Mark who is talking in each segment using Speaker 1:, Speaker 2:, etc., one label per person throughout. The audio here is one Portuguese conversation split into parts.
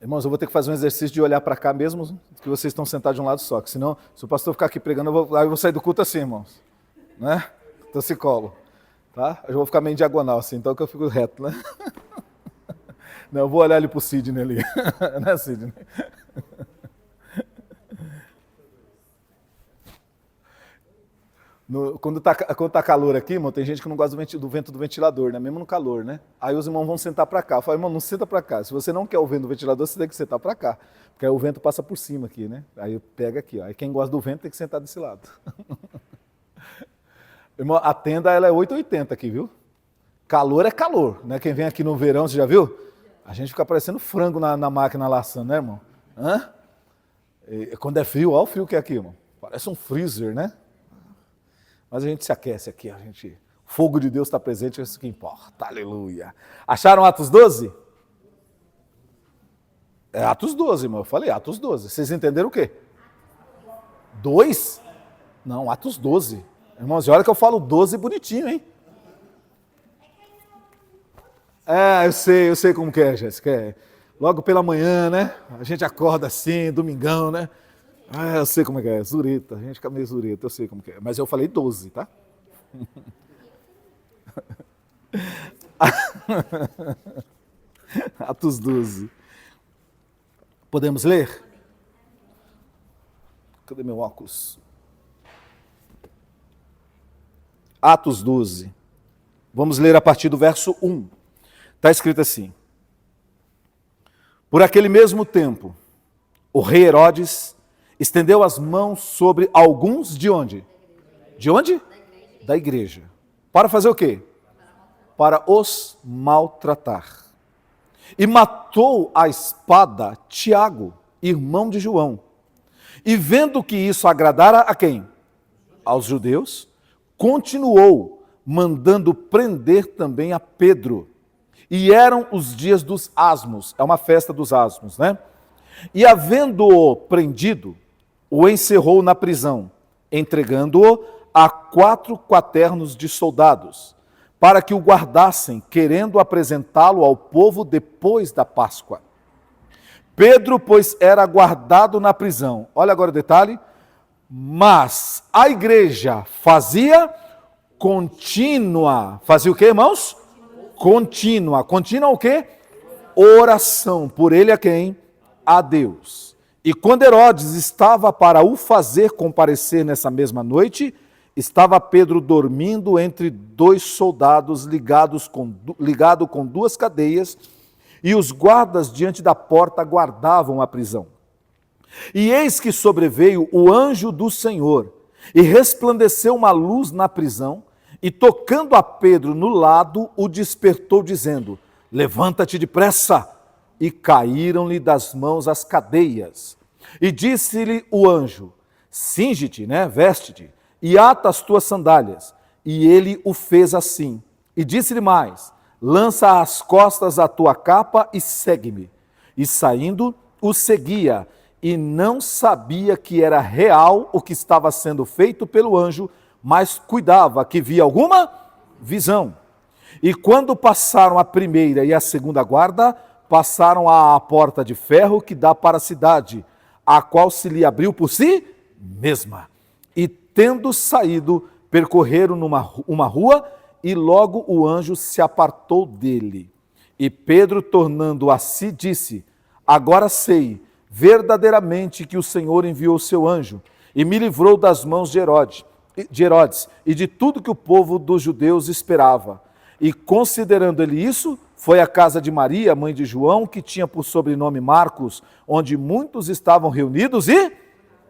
Speaker 1: Irmãos, eu vou ter que fazer um exercício de olhar para cá mesmo que vocês estão sentados de um lado só, que senão, se o pastor ficar aqui pregando, eu vou sair do culto assim, irmãos. Né? Torcicolo. Tá? Eu vou ficar meio em diagonal assim, então que eu fico reto, né? Não, eu vou olhar ali pro Sidney ali. Né, Sidney? Quando tá calor aqui, irmão, tem gente que não gosta do vento do ventilador, né? Mesmo no calor, né? Aí os irmãos vão sentar para cá. Eu falo, irmão, não senta para cá. Se você não quer o vento do ventilador, você tem que sentar para cá. Porque aí o vento passa por cima aqui, né? Aí pega aqui, ó. Aí quem gosta do vento tem que sentar desse lado. Irmão, a tenda, ela é 8,80 aqui, viu? Calor é calor, né? Quem vem aqui no verão, você já viu? A gente fica parecendo frango na máquina laçando, né, irmão? Hã? E quando é frio, olha o frio que é aqui, irmão. Parece um freezer, né? Mas a gente se aquece aqui, o fogo de Deus está presente, é isso que importa, aleluia. Acharam Atos 12? É Atos 12, irmão, eu falei Atos 12. Vocês entenderam o quê? 2? Não, Atos 12. Irmãos, olha que eu falo 12 bonitinho, hein? É, eu sei como que é, Jéssica. Logo pela manhã, né? A gente acorda assim, domingão, né? Ah, eu sei como é que é, zureta, a gente fica meio zureta, eu sei como que é. Mas eu falei 12, tá? Atos 12. Podemos ler? Cadê meu óculos? Atos 12. Vamos ler a partir do verso 1. Está escrito assim. Por aquele mesmo tempo, o rei Herodes estendeu as mãos sobre alguns de onde? De onde? Da igreja. Para fazer o quê? Para os maltratar. E matou a espada Tiago, irmão de João. E vendo que isso agradara a quem? Aos judeus, continuou mandando prender também a Pedro. E eram os dias dos asmos, é uma festa dos asmos, né? E havendo-o prendido, o encerrou na prisão, entregando-o a 4 quaternos de soldados, para que o guardassem, querendo apresentá-lo ao povo depois da Páscoa. Pedro, pois, era guardado na prisão. Olha agora o detalhe. Mas a igreja fazia contínua. Fazia o quê, irmãos? Contínua. Contínua o quê? Oração. Por ele a quem? A Deus. E quando Herodes estava para o fazer comparecer nessa mesma noite, estava Pedro dormindo entre 2 soldados ligado com 2 cadeias, e os guardas diante da porta guardavam a prisão. E eis que sobreveio o anjo do Senhor, e resplandeceu uma luz na prisão, e tocando a Pedro no lado, o despertou, dizendo: levanta-te depressa. E caíram-lhe das mãos as cadeias. E disse-lhe o anjo: cinge-te, né, veste-te, e ata as tuas sandálias. E ele o fez assim. E disse-lhe mais: lança às costas a tua capa e segue-me. E saindo, o seguia, e não sabia que era real o que estava sendo feito pelo anjo, mas cuidava que via alguma visão. E quando passaram a primeira e a segunda guarda, passaram à porta de ferro que dá para a cidade, a qual se lhe abriu por si mesma. E tendo saído, percorreram uma rua, e logo o anjo se apartou dele. E Pedro, tornando a si, disse: agora sei verdadeiramente que o Senhor enviou o seu anjo, e me livrou das mãos de Herodes, e de tudo que o povo dos judeus esperava. E considerando ele isso, foi à casa de Maria, mãe de João, que tinha por sobrenome Marcos, onde muitos estavam reunidos e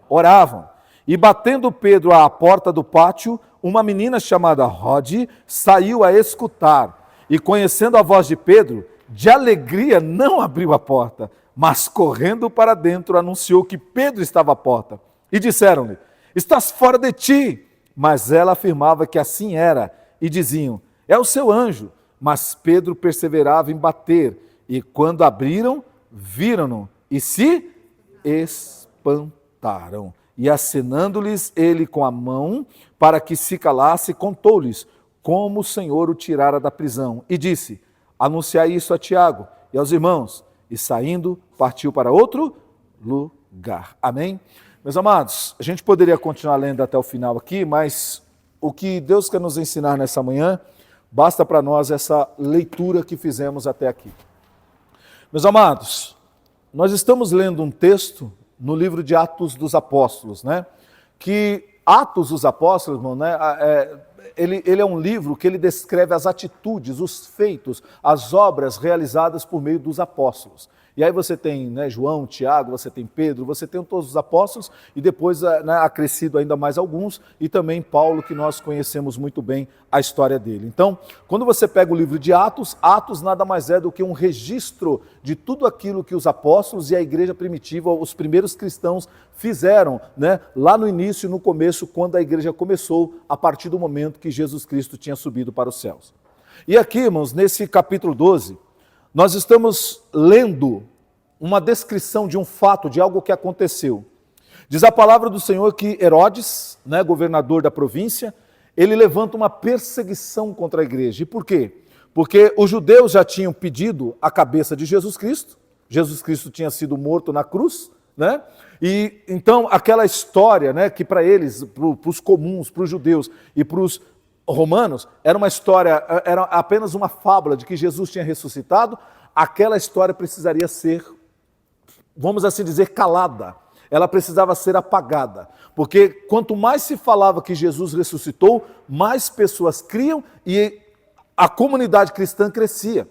Speaker 1: oravam. E batendo Pedro à porta do pátio, uma menina chamada Rode saiu a escutar. E conhecendo a voz de Pedro, de alegria não abriu a porta, mas correndo para dentro anunciou que Pedro estava à porta. E disseram-lhe: estás fora de ti. Mas ela afirmava que assim era, e diziam: é o seu anjo. Mas Pedro perseverava em bater, e quando abriram, viram-no e se espantaram. E acenando-lhes ele com a mão para que se calasse, contou-lhes como o Senhor o tirara da prisão. E disse: anunciai isso a Tiago e aos irmãos. e saindo, partiu para outro lugar. Amém? Meus amados, a gente poderia continuar lendo até o final aqui, mas o que Deus quer nos ensinar nessa manhã, basta para nós essa leitura que fizemos até aqui. Meus amados, nós estamos lendo um texto no livro de Atos dos Apóstolos, né? Que Atos dos Apóstolos, irmão, né? Ele é um livro que ele descreve as atitudes, os feitos, as obras realizadas por meio dos apóstolos. E aí você tem, né, João, Tiago, você tem Pedro, você tem todos os apóstolos e depois, né, acrescido ainda mais alguns, e também Paulo, que nós conhecemos muito bem a história dele. Então, quando você pega o livro de Atos, Atos nada mais é do que um registro de tudo aquilo que os apóstolos e a igreja primitiva, os primeiros cristãos fizeram, né, lá no início, no começo, quando a igreja começou, a partir do momento que Jesus Cristo tinha subido para os céus. E aqui, irmãos, nesse capítulo 12, nós estamos lendo uma descrição de um fato, de algo que aconteceu. Diz a palavra do Senhor que Herodes, né, governador da província, ele levanta uma perseguição contra a igreja. E por quê? Porque os judeus já tinham pedido a cabeça de Jesus Cristo tinha sido morto na cruz, né? E então aquela história, né, que para eles, para os comuns, para os judeus e para os romanos, era uma história, era apenas uma fábula de que Jesus tinha ressuscitado, aquela história precisaria ser, vamos assim dizer, calada. Ela precisava ser apagada, porque quanto mais se falava que Jesus ressuscitou, mais pessoas criam e a comunidade cristã crescia.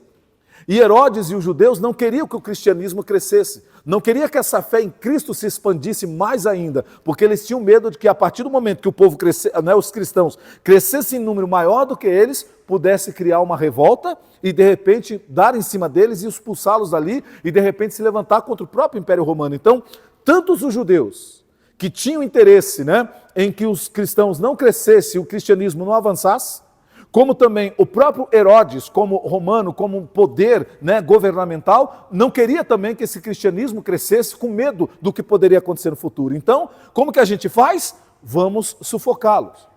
Speaker 1: E Herodes e os judeus não queriam que o cristianismo crescesse, não queria que essa fé em Cristo se expandisse mais ainda, porque eles tinham medo de que a partir do momento que o povo crescesse, né, os cristãos crescessem em número maior do que eles, pudesse criar uma revolta e de repente dar em cima deles e expulsá-los dali e de repente se levantar contra o próprio Império Romano. Então, tantos os judeus que tinham interesse, né, em que os cristãos não crescessem, o cristianismo não avançasse, como também o próprio Herodes, como romano, como um poder, né, governamental, não queria também que esse cristianismo crescesse com medo do que poderia acontecer no futuro. Então, como que a gente faz? Vamos sufocá-los.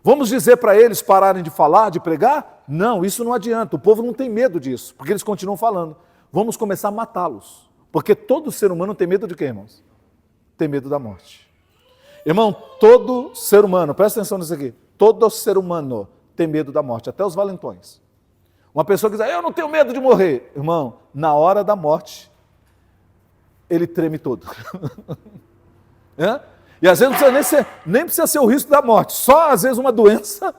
Speaker 1: Vamos dizer para eles pararem de falar, de pregar? Não, isso não adianta, o povo não tem medo disso, porque eles continuam falando. Vamos começar a matá-los, porque todo ser humano tem medo de quê, irmãos? Tem medo da morte. Irmão, todo ser humano, presta atenção nisso aqui, todo ser humano tem medo da morte, até os valentões. Uma pessoa que diz, eu não tenho medo de morrer. Irmão, na hora da morte, ele treme todo. E às vezes não precisa nem precisa ser o risco da morte, só às vezes uma doença,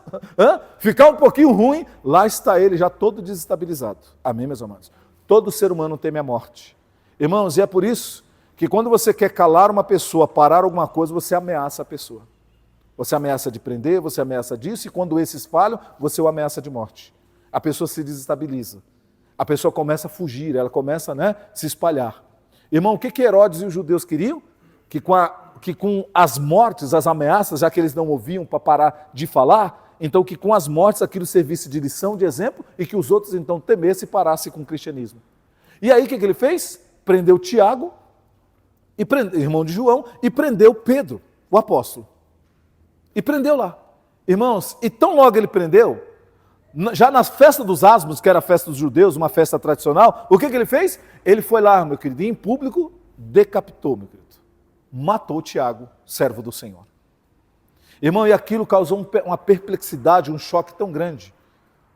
Speaker 1: ficar um pouquinho ruim, lá está ele já todo desestabilizado. Amém, meus amados? Todo ser humano teme a morte. Irmãos, e é por isso que quando você quer calar uma pessoa, parar alguma coisa, você ameaça a pessoa. Você ameaça de prender, você ameaça disso, e quando esses falham, você o ameaça de morte. A pessoa se desestabiliza. A pessoa começa a fugir, ela começa, né, a se espalhar. Irmão, o que Herodes e os judeus queriam? Que com as mortes, as ameaças, já que eles não ouviam para parar de falar, então que com as mortes aquilo servisse de lição, de exemplo, e que os outros então temessem e parassem com o cristianismo. E aí o que ele fez? Prendeu Tiago, irmão de João, e prendeu Pedro, o apóstolo. E prendeu lá. Irmãos, e tão logo ele prendeu, já na festa dos asmos, que era a festa dos judeus, uma festa tradicional, o que ele fez? Ele foi lá, meu querido, e em público decapitou, meu querido. Matou Tiago, servo do Senhor. Irmão, e aquilo causou uma perplexidade, um choque tão grande.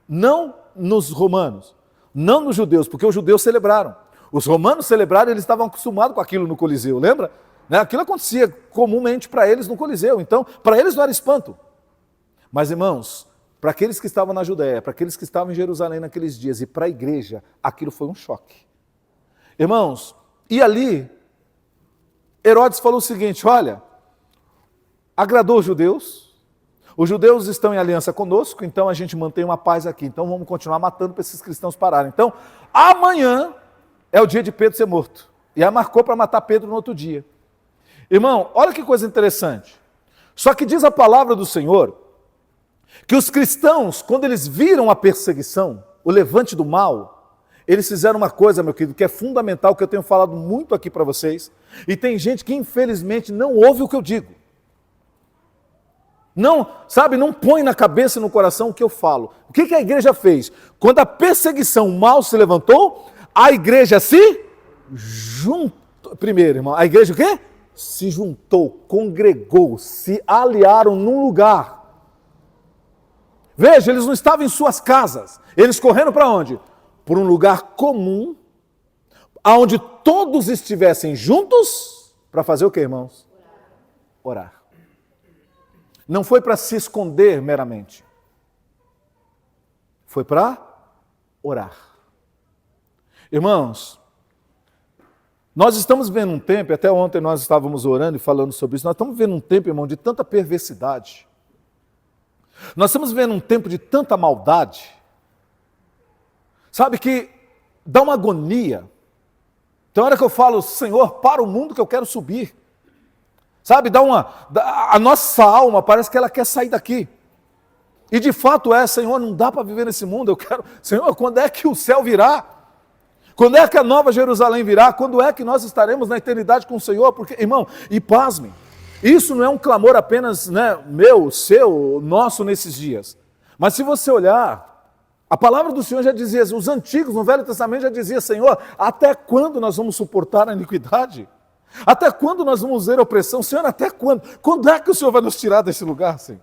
Speaker 1: Não nos romanos, não nos judeus, porque os judeus celebraram. Os romanos celebraram, eles estavam acostumados com aquilo no Coliseu, lembra? Aquilo acontecia comumente para eles no Coliseu, então para eles não era espanto. Mas irmãos, para aqueles que estavam na Judéia, para aqueles que estavam em Jerusalém naqueles dias e para a igreja, aquilo foi um choque. Irmãos, e ali, Herodes falou o seguinte, olha, agradou os judeus estão em aliança conosco, então a gente mantém uma paz aqui, então vamos continuar matando para esses cristãos pararem. Então, amanhã é o dia de Pedro ser morto. E aí marcou para matar Pedro no outro dia. Irmão, olha que coisa interessante. Só que diz a palavra do Senhor que os cristãos, quando eles viram a perseguição, o levante do mal, eles fizeram uma coisa, meu querido, que é fundamental, que eu tenho falado muito aqui para vocês, e tem gente que infelizmente não ouve o que eu digo. Não, sabe, não põe na cabeça e no coração o que eu falo. O que a igreja fez? Quando a perseguição, o mal se levantou, a igreja se juntou. Primeiro, irmão, a igreja o quê? Se juntou, congregou, se aliaram num lugar. Veja, eles não estavam em suas casas. Eles correram para onde? Para um lugar comum, onde todos estivessem juntos, para fazer o quê, irmãos? Orar. Não foi para se esconder meramente. Foi para orar. Irmãos, nós estamos vivendo um tempo, até ontem nós estávamos orando e falando sobre isso, nós estamos vivendo um tempo, irmão, de tanta perversidade. Nós estamos vivendo um tempo de tanta maldade. Sabe que dá uma agonia. Tem hora que eu falo, Senhor, para o mundo que eu quero subir. Sabe, a nossa alma parece que ela quer sair daqui. E de fato Senhor, não dá para viver nesse mundo, eu quero, Senhor, quando é que o céu virá? Quando é que a nova Jerusalém virá? Quando é que nós estaremos na eternidade com o Senhor? Porque, irmão, e pasmem, isso não é um clamor apenas, meu, seu, nosso nesses dias. Mas se você olhar, a palavra do Senhor já dizia, os antigos no Velho Testamento já dizia, Senhor, até quando nós vamos suportar a iniquidade? Até quando nós vamos ver a opressão? Senhor, até quando? Quando é que o Senhor vai nos tirar desse lugar, Senhor?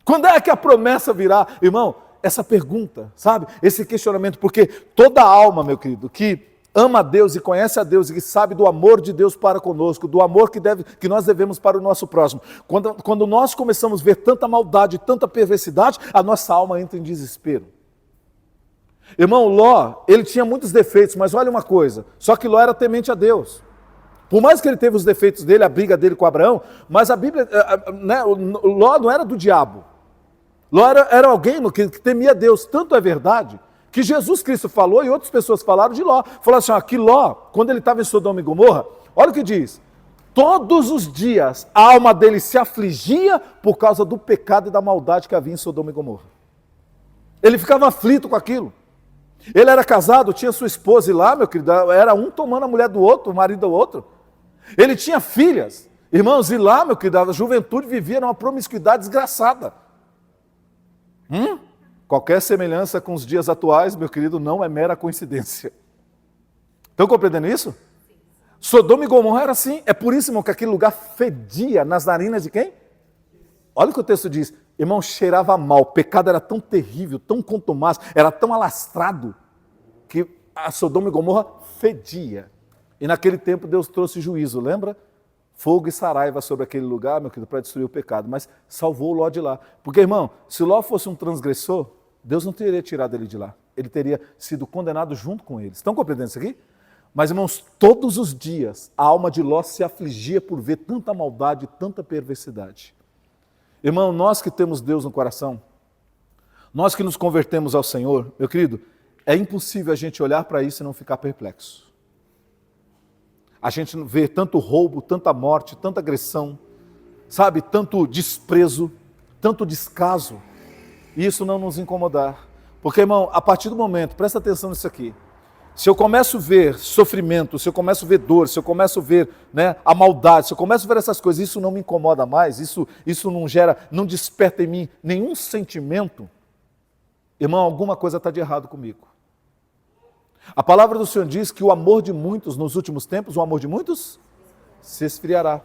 Speaker 1: Quando é que a promessa virá? Irmão, essa pergunta, sabe? Esse questionamento, porque toda alma, meu querido, que ama a Deus e conhece a Deus e que sabe do amor de Deus para conosco, do amor que nós devemos para o nosso próximo. Quando nós começamos a ver tanta maldade, tanta perversidade, a nossa alma entra em desespero. Irmão, Ló, ele tinha muitos defeitos, mas olha uma coisa, só que Ló era temente a Deus. Por mais que ele teve os defeitos dele, a briga dele com Abraão, mas a Bíblia, Ló não era do diabo. Ló era alguém que temia Deus. Tanto é verdade que Jesus Cristo falou e outras pessoas falaram de Ló. Falaram assim, que Ló, quando ele estava em Sodoma e Gomorra, olha o que diz. Todos os dias a alma dele se afligia por causa do pecado e da maldade que havia em Sodoma e Gomorra. Ele ficava aflito com aquilo. Ele era casado, tinha sua esposa e lá, meu querido, era um tomando a mulher do outro, o marido do outro. Ele tinha filhas. Irmãos, e lá, meu querido, a juventude vivia numa promiscuidade desgraçada. Qualquer semelhança com os dias atuais, meu querido, não é mera coincidência. Estão compreendendo isso? Sodoma e Gomorra era assim. É por isso, irmão, que aquele lugar fedia nas narinas de quem? Olha o que o texto diz. Irmão, cheirava mal. O pecado era tão terrível, tão contumaz, era tão alastrado, que a Sodoma e Gomorra fedia. E naquele tempo Deus trouxe juízo, lembra? Fogo e saraiva sobre aquele lugar, meu querido, para destruir o pecado. Mas salvou Ló de lá. Porque, irmão, se Ló fosse um transgressor, Deus não teria tirado ele de lá. Ele teria sido condenado junto com eles. Estão compreendendo isso aqui? Mas, irmãos, todos os dias a alma de Ló se afligia por ver tanta maldade, tanta perversidade. Irmão, nós que temos Deus no coração, nós que nos convertemos ao Senhor, meu querido, é impossível a gente olhar para isso e não ficar perplexo. A gente vê tanto roubo, tanta morte, tanta agressão, sabe, tanto desprezo, tanto descaso, e isso não nos incomodar. Porque, irmão, a partir do momento, presta atenção nisso aqui, se eu começo a ver sofrimento, se eu começo a ver dor, se eu começo a ver a maldade, se eu começo a ver essas coisas, isso não me incomoda mais, isso não desperta em mim nenhum sentimento, irmão, alguma coisa está de errado comigo. A palavra do Senhor diz que o amor de muitos, nos últimos tempos, o amor de muitos se esfriará.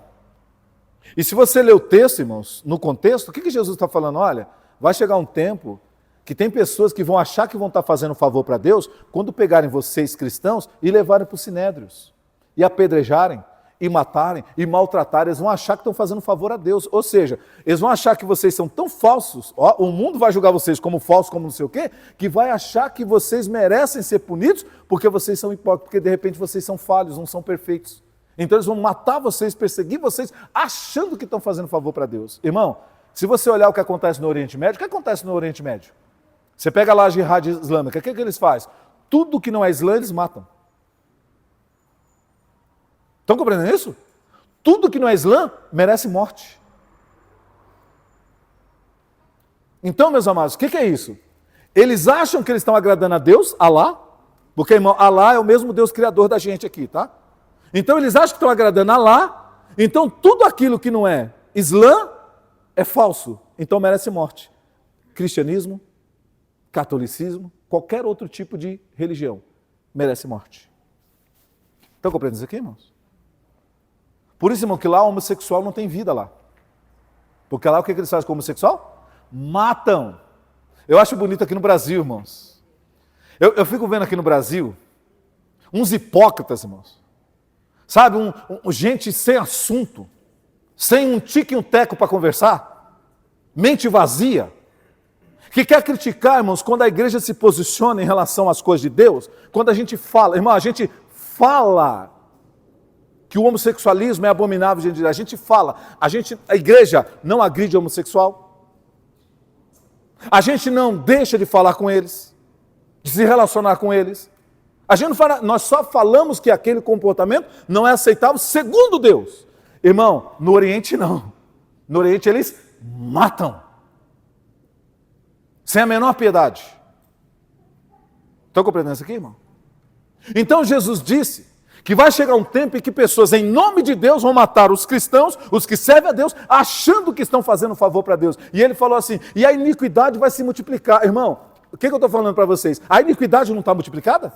Speaker 1: E se você ler o texto, irmãos, no contexto, o que Jesus está falando? Olha, vai chegar um tempo que tem pessoas que vão achar que vão estar fazendo um favor para Deus quando pegarem vocês cristãos e levarem para os sinédrios, e apedrejarem, e matarem, e maltratarem, eles vão achar que estão fazendo um favor a Deus. Ou seja, eles vão achar que vocês são tão falsos, o mundo vai julgar vocês como falsos, como não sei o quê, que vai achar que vocês merecem ser punidos porque vocês são hipócritas, porque de repente vocês são falhos, não são perfeitos. Então eles vão matar vocês, perseguir vocês, achando que estão fazendo favor para Deus. Irmão, se você olhar o que acontece no Oriente Médio, o que acontece no Oriente Médio? Você pega lá a jihad islâmica, o que eles fazem? Tudo que não é islã, eles matam. Estão compreendendo isso? Tudo que não é islã merece morte. Então, meus amados, o que é isso? Eles acham que eles estão agradando a Deus, Alá, porque, irmão, Alá é o mesmo Deus criador da gente aqui, tá? Então, eles acham que estão agradando a Alá, então tudo aquilo que não é islã é falso, então merece morte. Cristianismo, catolicismo, qualquer outro tipo de religião. merece morte. Estão compreendendo isso aqui, irmãos? Por isso, irmão, que lá o homossexual não tem vida lá. Porque lá o que eles fazem com o homossexual? Matam. Eu acho bonito aqui no Brasil, irmãos. Eu fico vendo aqui no Brasil uns hipócritas, irmãos. Sabe, gente sem assunto, sem um tique e um teco para conversar, mente vazia, que quer criticar, irmãos, quando a igreja se posiciona em relação às coisas de Deus, quando a gente fala, irmão, a gente fala que o homossexualismo é abominável diante de Deus, a gente fala, a igreja não agride o homossexual, a gente não deixa de falar com eles, de se relacionar com eles, a gente não fala, nós só falamos que aquele comportamento não é aceitável segundo Deus. Irmão, no Oriente não. No Oriente eles matam. Sem a menor piedade. Estão compreendendo isso aqui, irmão? Então Jesus disse que vai chegar um tempo em que pessoas em nome de Deus vão matar os cristãos, os que servem a Deus, achando que estão fazendo um favor para Deus. E ele falou assim, e a iniquidade vai se multiplicar. Irmão, o que eu estou falando para vocês? A iniquidade não está multiplicada?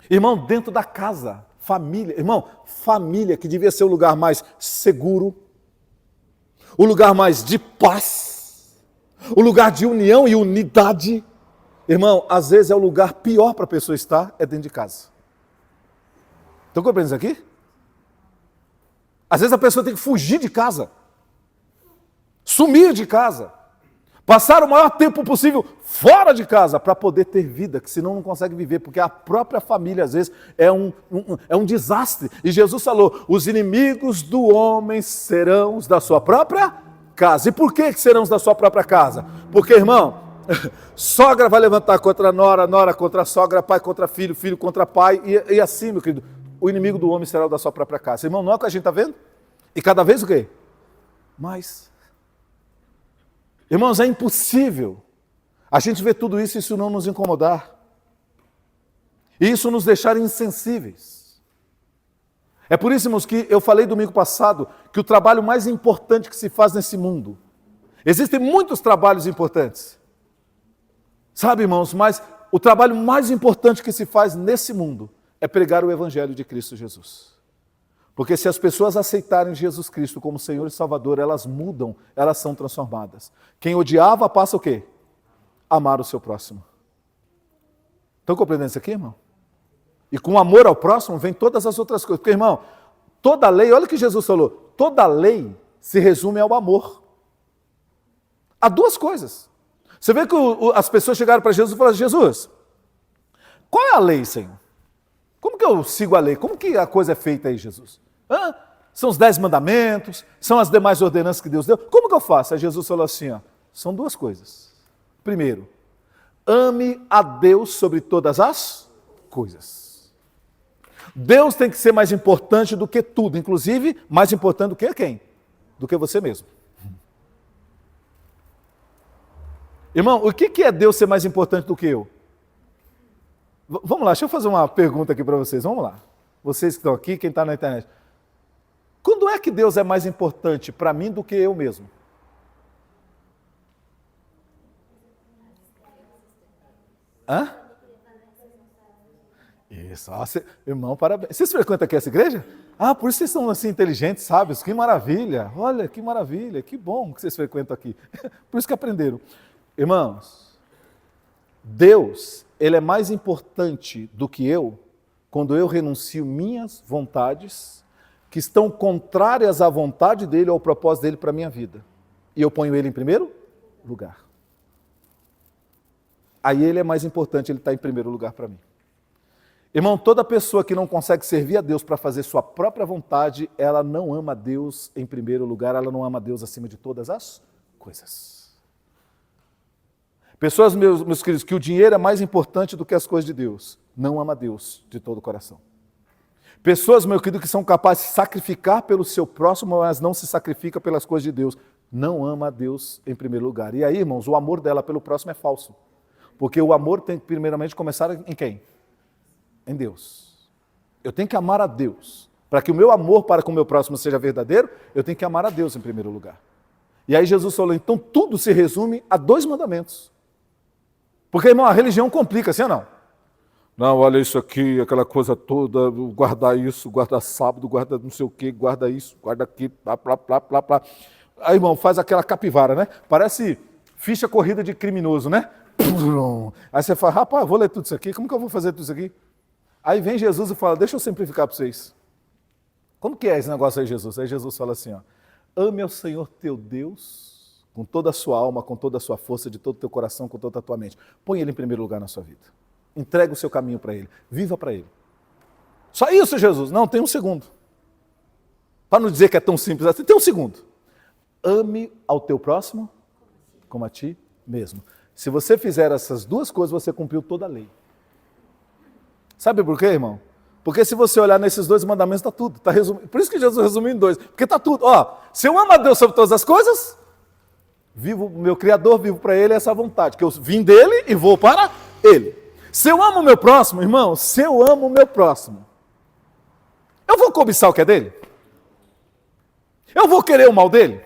Speaker 1: Irmão, dentro da casa, família, irmão, família que devia ser o lugar mais seguro, o lugar mais de paz, o lugar de união e unidade, irmão, às vezes é o lugar pior para a pessoa estar, é dentro de casa. Estão compreendendo isso aqui? Às vezes a pessoa tem que fugir de casa, sumir de casa, passar o maior tempo possível fora de casa para poder ter vida, que senão não consegue viver, porque a própria família às vezes é um desastre. E Jesus falou, os inimigos do homem serão os da sua própria casa. E por que serão os da sua própria casa? Porque, irmão, sogra vai levantar contra a nora, nora contra a sogra, pai contra filho, filho contra pai, e assim, meu querido, o inimigo do homem será o da sua própria casa. Irmão, não é o que a gente está vendo? E cada vez o quê? Mais. Irmãos, é impossível a gente ver tudo isso e isso não nos incomodar. E isso nos deixar insensíveis. É por isso, irmãos, que eu falei domingo passado que o trabalho mais importante que se faz nesse mundo, existem muitos trabalhos importantes, sabe, irmãos, mas o trabalho mais importante que se faz nesse mundo é pregar o Evangelho de Cristo Jesus. Porque se as pessoas aceitarem Jesus Cristo como Senhor e Salvador, elas mudam, elas são transformadas. Quem odiava passa o quê? Amar o seu próximo. Estão compreendendo isso aqui, irmão? E com amor ao próximo vem todas as outras coisas. Porque, irmão, toda lei, olha o que Jesus falou, toda lei se resume ao amor. Há duas coisas. Você vê que as pessoas chegaram para Jesus e falaram, Jesus, qual é a lei, Senhor? Como que eu sigo a lei? Como que a coisa é feita aí, Jesus? São os 10 mandamentos, são as demais ordenanças que Deus deu. Como que eu faço? Aí Jesus falou assim, ó, são duas coisas. Primeiro, ame a Deus sobre todas as coisas. Deus tem que ser mais importante do que tudo, inclusive mais importante do que quem? Do que você mesmo. Irmão, o que é Deus ser mais importante do que eu? Vamos lá, deixa eu fazer uma pergunta aqui para vocês, vamos lá. Vocês que estão aqui, quem está na internet. Quando é que Deus é mais importante para mim do que eu mesmo? Hã? Isso, irmão, parabéns. Vocês frequentam aqui essa igreja? Por isso vocês são assim inteligentes, sábios, que maravilha. Olha, que maravilha, que bom que vocês frequentam aqui. Por isso que aprenderam. Irmãos, Deus, Ele é mais importante do que eu, quando eu renuncio minhas vontades, que estão contrárias à vontade dEle ou ao propósito dEle para a minha vida. E eu ponho Ele em primeiro lugar. Aí Ele é mais importante, Ele está em primeiro lugar para mim. Irmão, toda pessoa que não consegue servir a Deus para fazer sua própria vontade, ela não ama Deus em primeiro lugar, ela não ama Deus acima de todas as coisas. Pessoas, meus queridos, que o dinheiro é mais importante do que as coisas de Deus, não ama Deus de todo o coração. Pessoas, meu querido, que são capazes de sacrificar pelo seu próximo, mas não se sacrificam pelas coisas de Deus, não ama a Deus em primeiro lugar. E aí, irmãos, o amor dela pelo próximo é falso. Porque o amor tem que primeiramente começar em quem? Em Deus. Eu tenho que amar a Deus. Para que o meu amor para com o meu próximo seja verdadeiro, eu tenho que amar a Deus em primeiro lugar. E aí Jesus falou, então tudo se resume a 2 mandamentos. Porque, irmão, a religião complica, assim ou não? Não, olha isso aqui, aquela coisa toda, guardar isso, guarda sábado, guarda não sei o quê, guarda isso, guarda aqui, plá, plá, plá, plá, plá. Aí, irmão, faz aquela capivara, né? Parece ficha corrida de criminoso, né? Aí você fala, rapaz, vou ler tudo isso aqui, como que eu vou fazer tudo isso aqui? Aí vem Jesus e fala, deixa eu simplificar para vocês. Como que é esse negócio aí, Jesus? Aí Jesus fala assim, ó, ame ao Senhor teu Deus com toda a sua alma, com toda a sua força, de todo o teu coração, com toda a tua mente. Põe Ele em primeiro lugar na sua vida. Entrega o seu caminho para Ele. Viva para Ele. Só isso, Jesus? Não, tem um segundo. Para não dizer que é tão simples assim, tem um segundo. Ame ao teu próximo como a ti mesmo. Se você fizer essas duas coisas, você cumpriu toda a lei. Sabe por quê, irmão? Porque se você olhar nesses dois mandamentos, está tudo. Tá resumido. Por isso que Jesus resumiu em dois. Porque está tudo. Ó, se eu amo a Deus sobre todas as coisas, vivo o meu Criador, vivo para Ele essa vontade. Que eu vim dEle e vou para Ele. Se eu amo o meu próximo, irmão, se eu amo o meu próximo, eu vou cobiçar o que é dele? Eu vou querer o mal dele?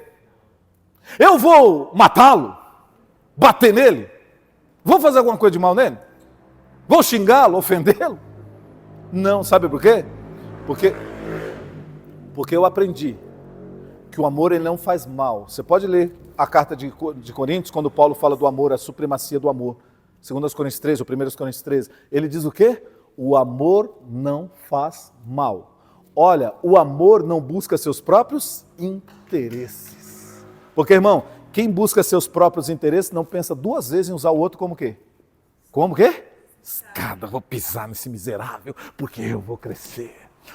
Speaker 1: Eu vou matá-lo? Bater nele? Vou fazer alguma coisa de mal nele? Vou xingá-lo, ofendê-lo? Não, sabe por quê? Porque eu aprendi que o amor ele não faz mal. Você pode ler a carta de Coríntios, quando Paulo fala do amor, a supremacia do amor. 2 Coríntios 13, ou 1 Coríntios 13, ele diz o quê? O amor não faz mal. Olha, o amor não busca seus próprios interesses. Porque, irmão, quem busca seus próprios interesses não pensa duas vezes em usar o outro como quê? Como quê? Escada, vou pisar nesse miserável, porque eu vou crescer.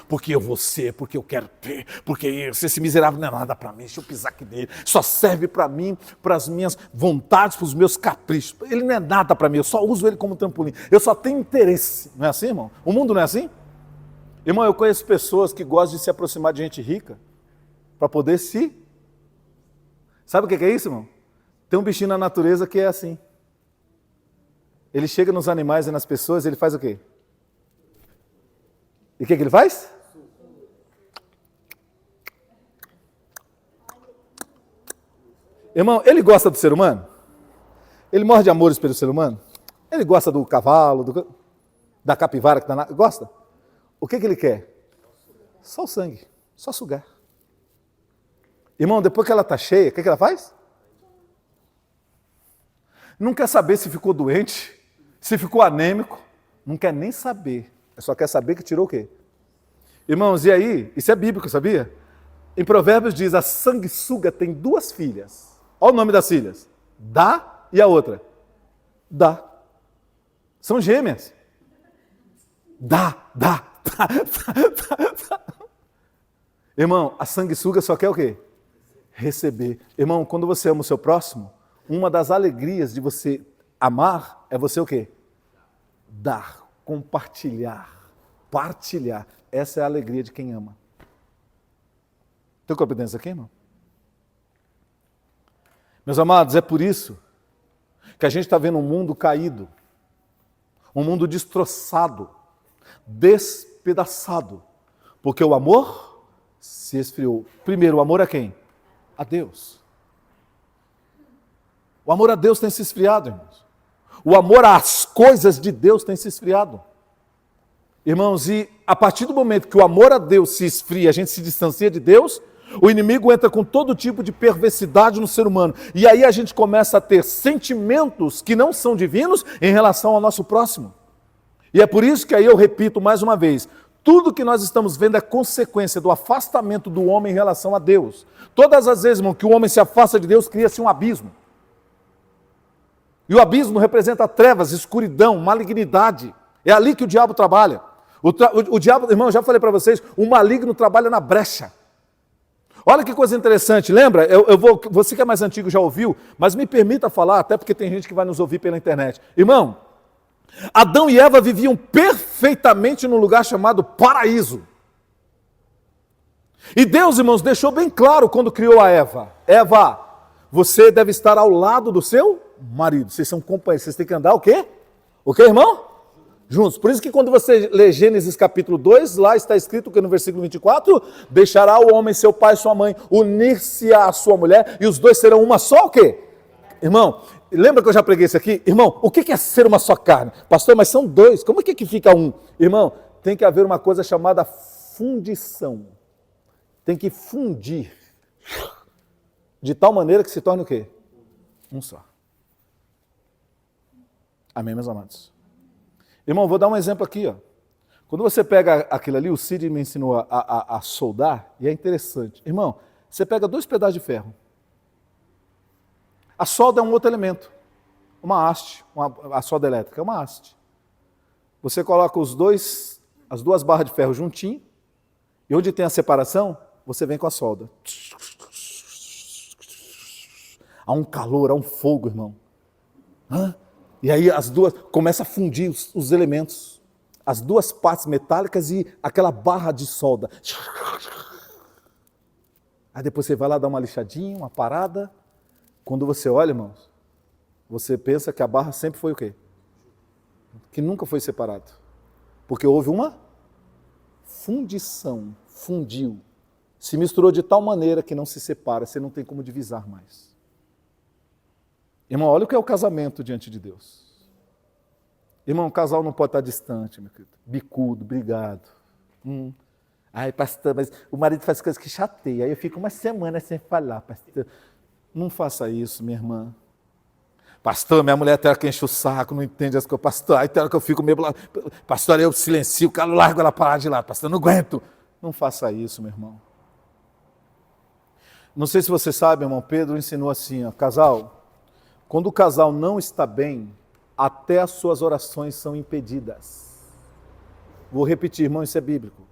Speaker 1: Porque eu vou ser, porque eu quero ter, porque esse miserável não é nada para mim, deixa eu pisar aqui nele, só serve para mim, para as minhas vontades, para os meus caprichos, ele não é nada para mim, eu só uso ele como trampolim, eu só tenho interesse, não é assim, irmão? O mundo não é assim? Irmão, eu conheço pessoas que gostam de se aproximar de gente rica, para poder se... Sabe o que é isso, irmão? Tem um bichinho na natureza que é assim, ele chega nos animais e nas pessoas, ele faz o quê? E o que ele faz? Irmão, ele gosta do ser humano? Ele morre de amores pelo ser humano? Ele gosta do cavalo, da capivara que está na... Gosta? O que ele quer? Só o sangue, só sugar. Irmão, depois que ela está cheia, o que ela faz? Não quer saber se ficou doente, se ficou anêmico, não quer nem saber. Só quer saber que tirou o quê? Irmãos, e aí? Isso é bíblico, sabia? Em Provérbios diz, a sanguessuga tem duas filhas. Olha o nome das filhas. Dá e a outra. Dá. São gêmeas. Dá. Irmão, a sanguessuga só quer o quê? Receber. Irmão, quando você ama o seu próximo, uma das alegrias de você amar é você o quê? Dar. Compartilhar, partilhar. Essa é a alegria de quem ama. Tem competência aqui, irmão? Meus amados, é por isso que a gente está vendo um mundo caído, um mundo destroçado, despedaçado, porque o amor se esfriou. Primeiro, o amor a quem? A Deus. O amor a Deus tem se esfriado, irmãos. O amor às coisas de Deus tem se esfriado. Irmãos, e a partir do momento que o amor a Deus se esfria, a gente se distancia de Deus, o inimigo entra com todo tipo de perversidade no ser humano. E aí a gente começa a ter sentimentos que não são divinos em relação ao nosso próximo. E é por isso que aí eu repito mais uma vez, tudo que nós estamos vendo é consequência do afastamento do homem em relação a Deus. Todas as vezes, irmão, que o homem se afasta de Deus, cria-se um abismo. E o abismo representa trevas, escuridão, malignidade. É ali que o diabo trabalha. O diabo, irmão, eu já falei para vocês, o maligno trabalha na brecha. Olha que coisa interessante, lembra? Você que é mais antigo já ouviu, mas me permita falar, até porque tem gente que vai nos ouvir pela internet. Irmão, Adão e Eva viviam perfeitamente num lugar chamado paraíso. E Deus, irmãos, deixou bem claro quando criou a Eva. Eva, você deve estar ao lado do seu marido. Vocês são companheiros, vocês têm que andar o quê? O quê, irmão? Juntos. Por isso que quando você lê Gênesis capítulo 2, lá está escrito que no versículo 24, deixará o homem seu pai e sua mãe, unir-se à sua mulher, e os dois serão uma só o quê? Irmão, lembra que eu já preguei isso aqui? Irmão, o que é ser uma só carne? Pastor, mas são dois, como é que fica um? Irmão, tem que haver uma coisa chamada fundição. Tem que fundir. De tal maneira que se torne o quê? Um só. Amém, meus amados? Irmão, vou dar um exemplo aqui, ó. Quando você pega aquilo ali, o Cid me ensinou a soldar, e é interessante. Irmão, você pega 2 pedaços de ferro. A solda é um outro elemento. Uma haste, a solda elétrica é uma haste. Você coloca as 2 barras de ferro juntinho, e onde tem a separação, você vem com a solda. Há um calor, há um fogo, irmão. E aí as duas começam a fundir os elementos. As 2 partes metálicas e aquela barra de solda. Aí depois você vai lá dar uma lixadinha, uma parada. Quando você olha, irmãos, você pensa que a barra sempre foi o quê? Que nunca foi separado. Porque houve uma fundição, fundiu. Se misturou de tal maneira que não se separa, você não tem como divisar mais. Irmão, olha o que é o casamento diante de Deus. Irmão, o casal não pode estar distante, meu querido. Bicudo, brigado. Ai, pastor, mas o marido faz coisas que chateia. Aí eu fico uma semana sem falar, pastor. Não faça isso, minha irmã. Pastor, minha mulher tem hora que enche o saco, não entende as coisas. Pastor, aí tem hora que eu fico meio... Pastor, eu silencio, largo ela parar de lá. Pastor, eu não aguento. Não faça isso, meu irmão. Não sei se você sabe, irmão, Pedro ensinou assim, ó, casal, quando o casal não está bem, até as suas orações são impedidas. Vou repetir, irmão, isso é bíblico.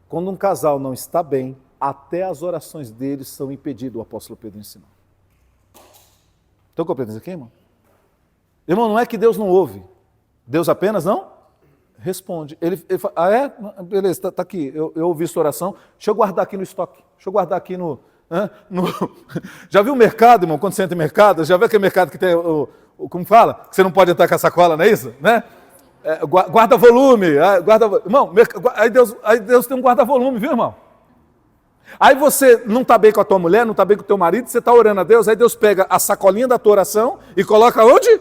Speaker 1: Quando um casal não está bem, até as orações deles são impedidas, o apóstolo Pedro ensinou. Estão compreendendo isso aqui, irmão? Irmão, não é que Deus não ouve. Deus apenas não responde. Ele fala, beleza, tá aqui, eu ouvi sua oração, deixa eu guardar aqui no estoque, deixa eu guardar aqui no... Já viu o mercado, irmão, quando você entra em mercado? Já viu aquele mercado que tem como fala? Que você não pode entrar com a sacola, não é isso? Né? Guarda-volume. Irmão, aí Deus tem um guarda-volume, viu, irmão? Aí você não está bem com a tua mulher, não está bem com o teu marido, você está orando a Deus, aí Deus pega a sacolinha da tua oração e coloca onde?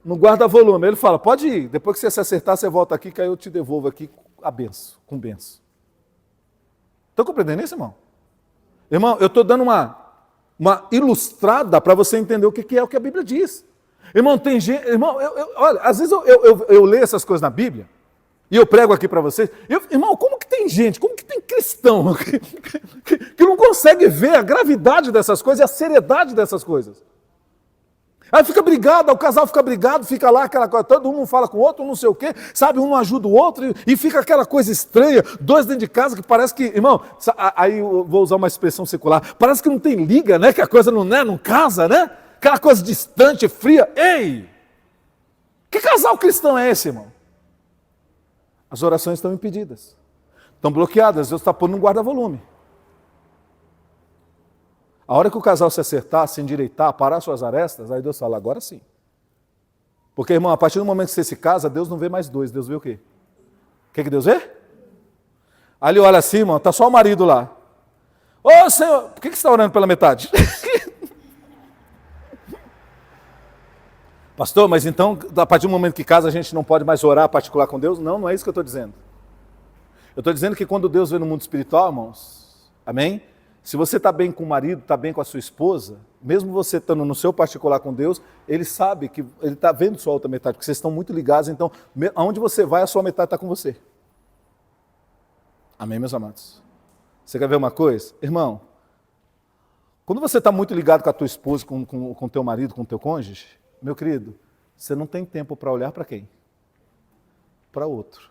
Speaker 1: No guarda-volume. Ele fala, pode ir, depois que você se acertar, você volta aqui, que aí eu te devolvo aqui a benção, com benção. Estão compreendendo isso, irmão? Irmão, eu estou dando uma ilustrada para você entender o que é o que a Bíblia diz. Irmão, tem gente... Irmão, olha, às vezes eu leio essas coisas na Bíblia e eu prego aqui para vocês. Irmão, como que tem gente, como que tem cristão que não consegue ver a gravidade dessas coisas e a seriedade dessas coisas? Aí fica brigado, o casal fica brigado, fica lá aquela coisa, todo um fala com o outro, não sei o quê, sabe, um não ajuda o outro e fica aquela coisa estranha, 2 dentro de casa que parece que, irmão, aí eu vou usar uma expressão secular, parece que não tem liga, né, que a coisa não casa, né, aquela coisa distante, fria. Ei, que casal cristão é esse, irmão? As orações estão impedidas, estão bloqueadas, Deus está pondo um guarda-volume. A hora que o casal se acertar, se endireitar, parar suas arestas, aí Deus fala, agora sim. Porque, irmão, a partir do momento que você se casa, Deus não vê mais 2, Deus vê o quê? O que Deus vê? Aí ele olha assim, irmão, está só o marido lá. Ô, Senhor, por que você está orando pela metade? Pastor, mas então, a partir do momento que casa, a gente não pode mais orar particular com Deus? Não, não é isso que eu estou dizendo. Eu estou dizendo que quando Deus vê no mundo espiritual, irmãos, amém? Se você está bem com o marido, está bem com a sua esposa, mesmo você estando no seu particular com Deus, ele sabe que ele está vendo sua outra metade, porque vocês estão muito ligados, então, aonde você vai, a sua metade está com você. Amém, meus amados? Você quer ver uma coisa? Irmão, quando você está muito ligado com a tua esposa, com o teu marido, com o teu cônjuge, meu querido, você não tem tempo para olhar para quem? Para outro.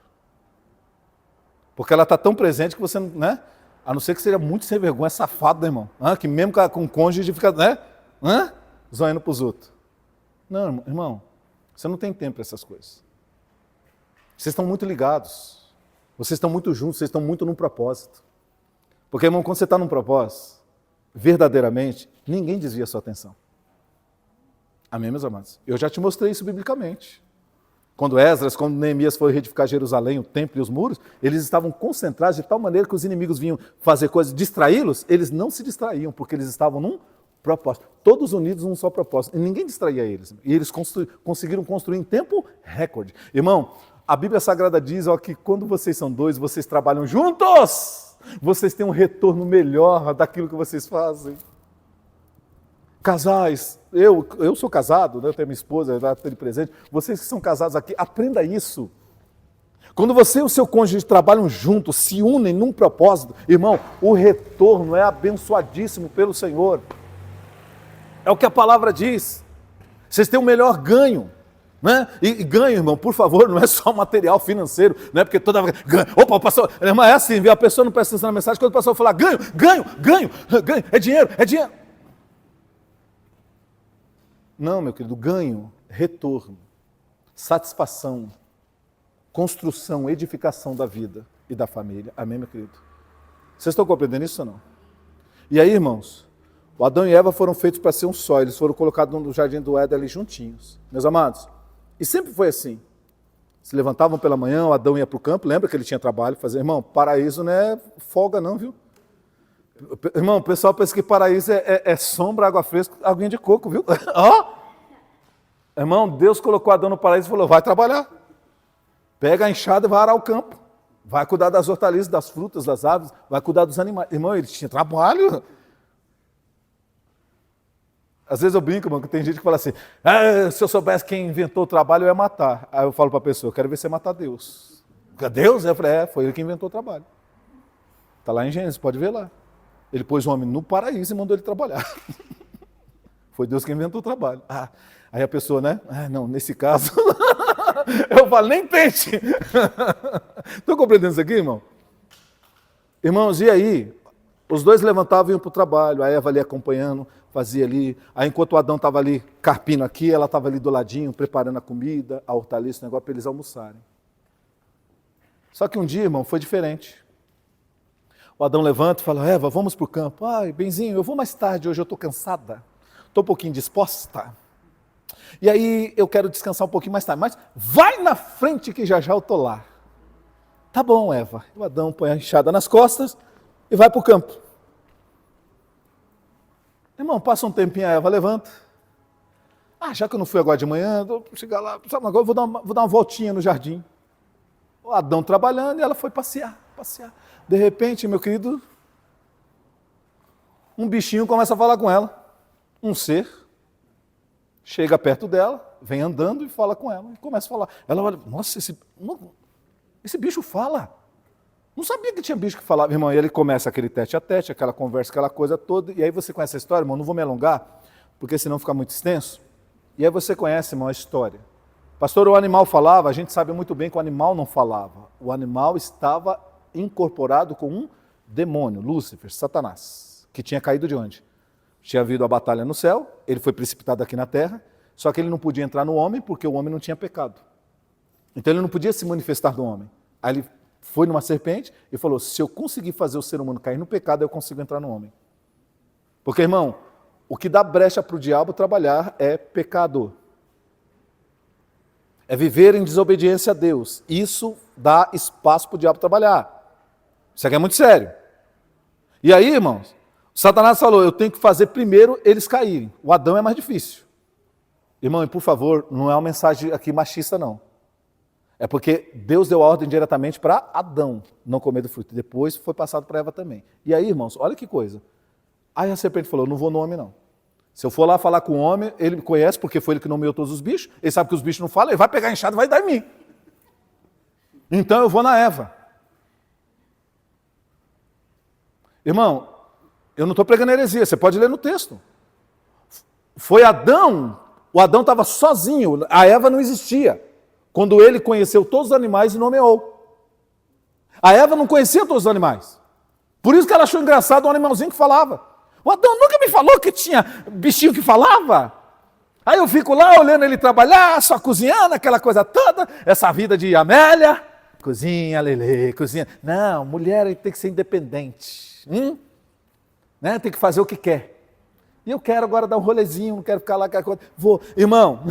Speaker 1: Porque ela está tão presente que você não... né? A não ser que seja muito sem vergonha, safado, né, irmão? Que mesmo com o cônjuge fica, né? Zoando para os outros. Não, irmão, você não tem tempo para essas coisas. Vocês estão muito ligados. Vocês estão muito juntos, vocês estão muito num propósito. Porque, irmão, quando você está num propósito, verdadeiramente, ninguém desvia a sua atenção. Amém, meus amados? Eu já te mostrei isso biblicamente. Quando Neemias foi reedificar Jerusalém, o templo e os muros, eles estavam concentrados de tal maneira que os inimigos vinham fazer coisas, distraí-los, eles não se distraíam, porque eles estavam num Propósito. Todos unidos num só propósito. E ninguém distraía eles. E eles conseguiram construir em tempo recorde. Irmão, a Bíblia Sagrada diz que quando vocês são dois, vocês trabalham juntos. Vocês têm um retorno melhor daquilo que vocês fazem. Casais, eu sou casado, né? Eu tenho minha esposa, ela está de presente. Vocês que são casados aqui, aprenda isso. Quando você e o seu cônjuge trabalham juntos, se unem num propósito, irmão, o retorno é abençoadíssimo pelo Senhor. É o que a palavra diz. Vocês têm um melhor ganho. Né? E ganho, irmão, por favor, não é só material financeiro, não é porque toda vez ganho. Opa, o pastor, irmão, é assim, viu? A pessoa não presta atenção na mensagem, quando o pastor falar ganho, é dinheiro. Não, meu querido, ganho, retorno, satisfação, construção, edificação da vida e da família. Amém, meu querido? Vocês estão compreendendo isso ou não? E aí, irmãos, o Adão e Eva foram feitos para ser um só, eles foram colocados no jardim do Éden ali juntinhos. Meus amados, e sempre foi assim. Se levantavam pela manhã, o Adão ia para o campo, lembra que ele tinha trabalho, fazer, irmão, paraíso não é folga não, viu? Irmão, o pessoal pensa que paraíso é sombra, água fresca, aguinha de coco, viu? Irmão, Deus colocou Adão no paraíso e falou, vai trabalhar. Pega a enxada e vai arar o campo. Vai cuidar das hortaliças, das frutas, das aves, vai cuidar dos animais. Irmão, ele tinha trabalho. Às vezes eu brinco, irmão, que tem gente que fala assim, se eu soubesse quem inventou o trabalho, eu ia matar. Aí eu falo para a pessoa, quero ver você matar Deus. Deus? Eu falei, foi ele que inventou o trabalho. Está lá em Gênesis, pode ver lá. Ele pôs o homem no paraíso e mandou ele trabalhar. Foi Deus que inventou o trabalho. Aí a pessoa, né? Não, nesse caso... Eu falo, nem tente. Estão compreendendo isso aqui, irmão? Irmãos, e aí? Os dois levantavam e iam para o trabalho. A Eva ali acompanhando, fazia ali. Aí enquanto o Adão estava ali carpindo aqui, ela estava ali do ladinho, preparando a comida, a hortaliça, o negócio para eles almoçarem. Só que um dia, irmão, foi diferente. O Adão levanta e fala, Eva, vamos para o campo. Ai, benzinho, eu vou mais tarde, hoje eu estou cansada. Estou um pouquinho disposta. E aí eu quero descansar um pouquinho mais tarde. Mas vai na frente que já eu estou lá. Tá bom, Eva. O Adão põe a enxada nas costas e vai para o campo. Irmão, passa um tempinho, a Eva levanta. Já que eu não fui agora de manhã, vou chegar lá, agora eu vou dar uma voltinha no jardim. O Adão trabalhando e ela foi passear. De repente, meu querido, um bichinho começa a falar com ela. Um ser chega perto dela, vem andando e fala com ela. E começa a falar. Ela olha, nossa, esse bicho fala. Não sabia que tinha bicho que falava, irmão. E ele começa aquele tete a tete, aquela conversa, aquela coisa toda. E aí você conhece a história, irmão. Não vou me alongar, porque senão fica muito extenso. E aí você conhece, irmão, a história. Pastor, o animal falava, a gente sabe muito bem que o animal não falava. O animal estava incorporado com um demônio, Lúcifer, Satanás, que tinha caído de onde? Tinha havido a batalha no céu, ele foi precipitado aqui na terra, só que ele não podia entrar no homem porque o homem não tinha pecado. Então ele não podia se manifestar no homem. Aí ele foi numa serpente e falou, se eu conseguir fazer o ser humano cair no pecado, eu consigo entrar no homem. Porque, irmão, o que dá brecha para o diabo trabalhar é pecado. É viver em desobediência a Deus. Isso dá espaço para o diabo trabalhar. Isso aqui é muito sério. E aí, irmãos, Satanás falou, eu tenho que fazer primeiro eles caírem. O Adão é mais difícil. Irmão, e por favor, não é uma mensagem aqui machista, não. É porque Deus deu a ordem diretamente para Adão não comer do fruto. Depois foi passado para Eva também. E aí, irmãos, olha que coisa. Aí a serpente falou, não vou no homem, não. Se eu for lá falar com o homem, ele me conhece, porque foi ele que nomeou todos os bichos, ele sabe que os bichos não falam, ele vai pegar a enxada e vai dar em mim. Então eu vou na Eva. Irmão, eu não estou pregando heresia, você pode ler no texto. Foi Adão, o Adão estava sozinho, a Eva não existia. Quando ele conheceu todos os animais e nomeou. A Eva não conhecia todos os animais. Por isso que ela achou engraçado um animalzinho que falava. O Adão nunca me falou que tinha bichinho que falava. Aí eu fico lá olhando ele trabalhar, só cozinhando, aquela coisa toda, essa vida de Amélia, cozinha, Lelê, cozinha. Não, mulher tem que ser independente. Né? Tem que fazer o que quer. E eu quero agora dar um rolezinho, não quero ficar lá com a coisa. Vou, irmão.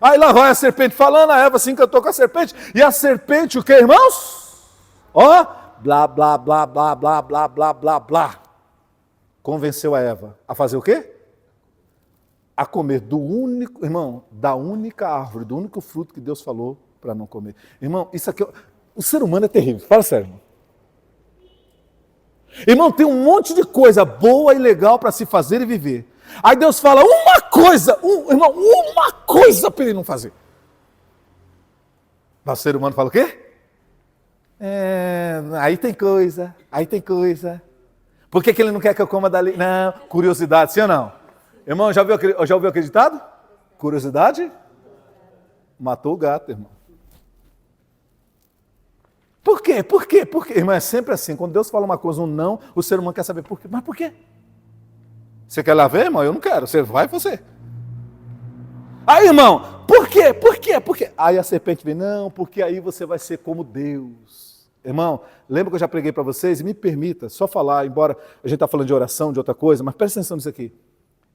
Speaker 1: Aí lá vai a serpente falando, a Eva se encantou com a serpente. E a serpente, o que, irmãos? Ó, blá, blá, blá, blá, blá, blá, blá, blá, blá. convenceu a Eva a fazer o quê? A comer do único, irmão, da única árvore, do único fruto que Deus falou para não comer. Irmão, isso aqui, o ser humano é terrível, fala sério, irmão. Irmão, tem um monte de coisa boa e legal para se fazer e viver. Aí Deus fala uma coisa, irmão, uma coisa para ele não fazer. Mas o ser humano fala o quê? Aí tem coisa. Por que ele não quer que eu coma dali? Não, curiosidade, sim ou não? Irmão, já ouviu aquele ditado? Curiosidade matou o gato, irmão. Por quê? Irmão, é sempre assim. Quando Deus fala uma coisa, um não, o ser humano quer saber por quê. Mas por quê? Você quer lá ver, irmão? Eu não quero. Você vai, você. Aí, irmão, por quê? Aí a serpente vem, não, porque aí você vai ser como Deus. Irmão, lembra que eu já preguei para vocês? E me permita só falar, embora a gente está falando de oração, de outra coisa, mas presta atenção nisso aqui.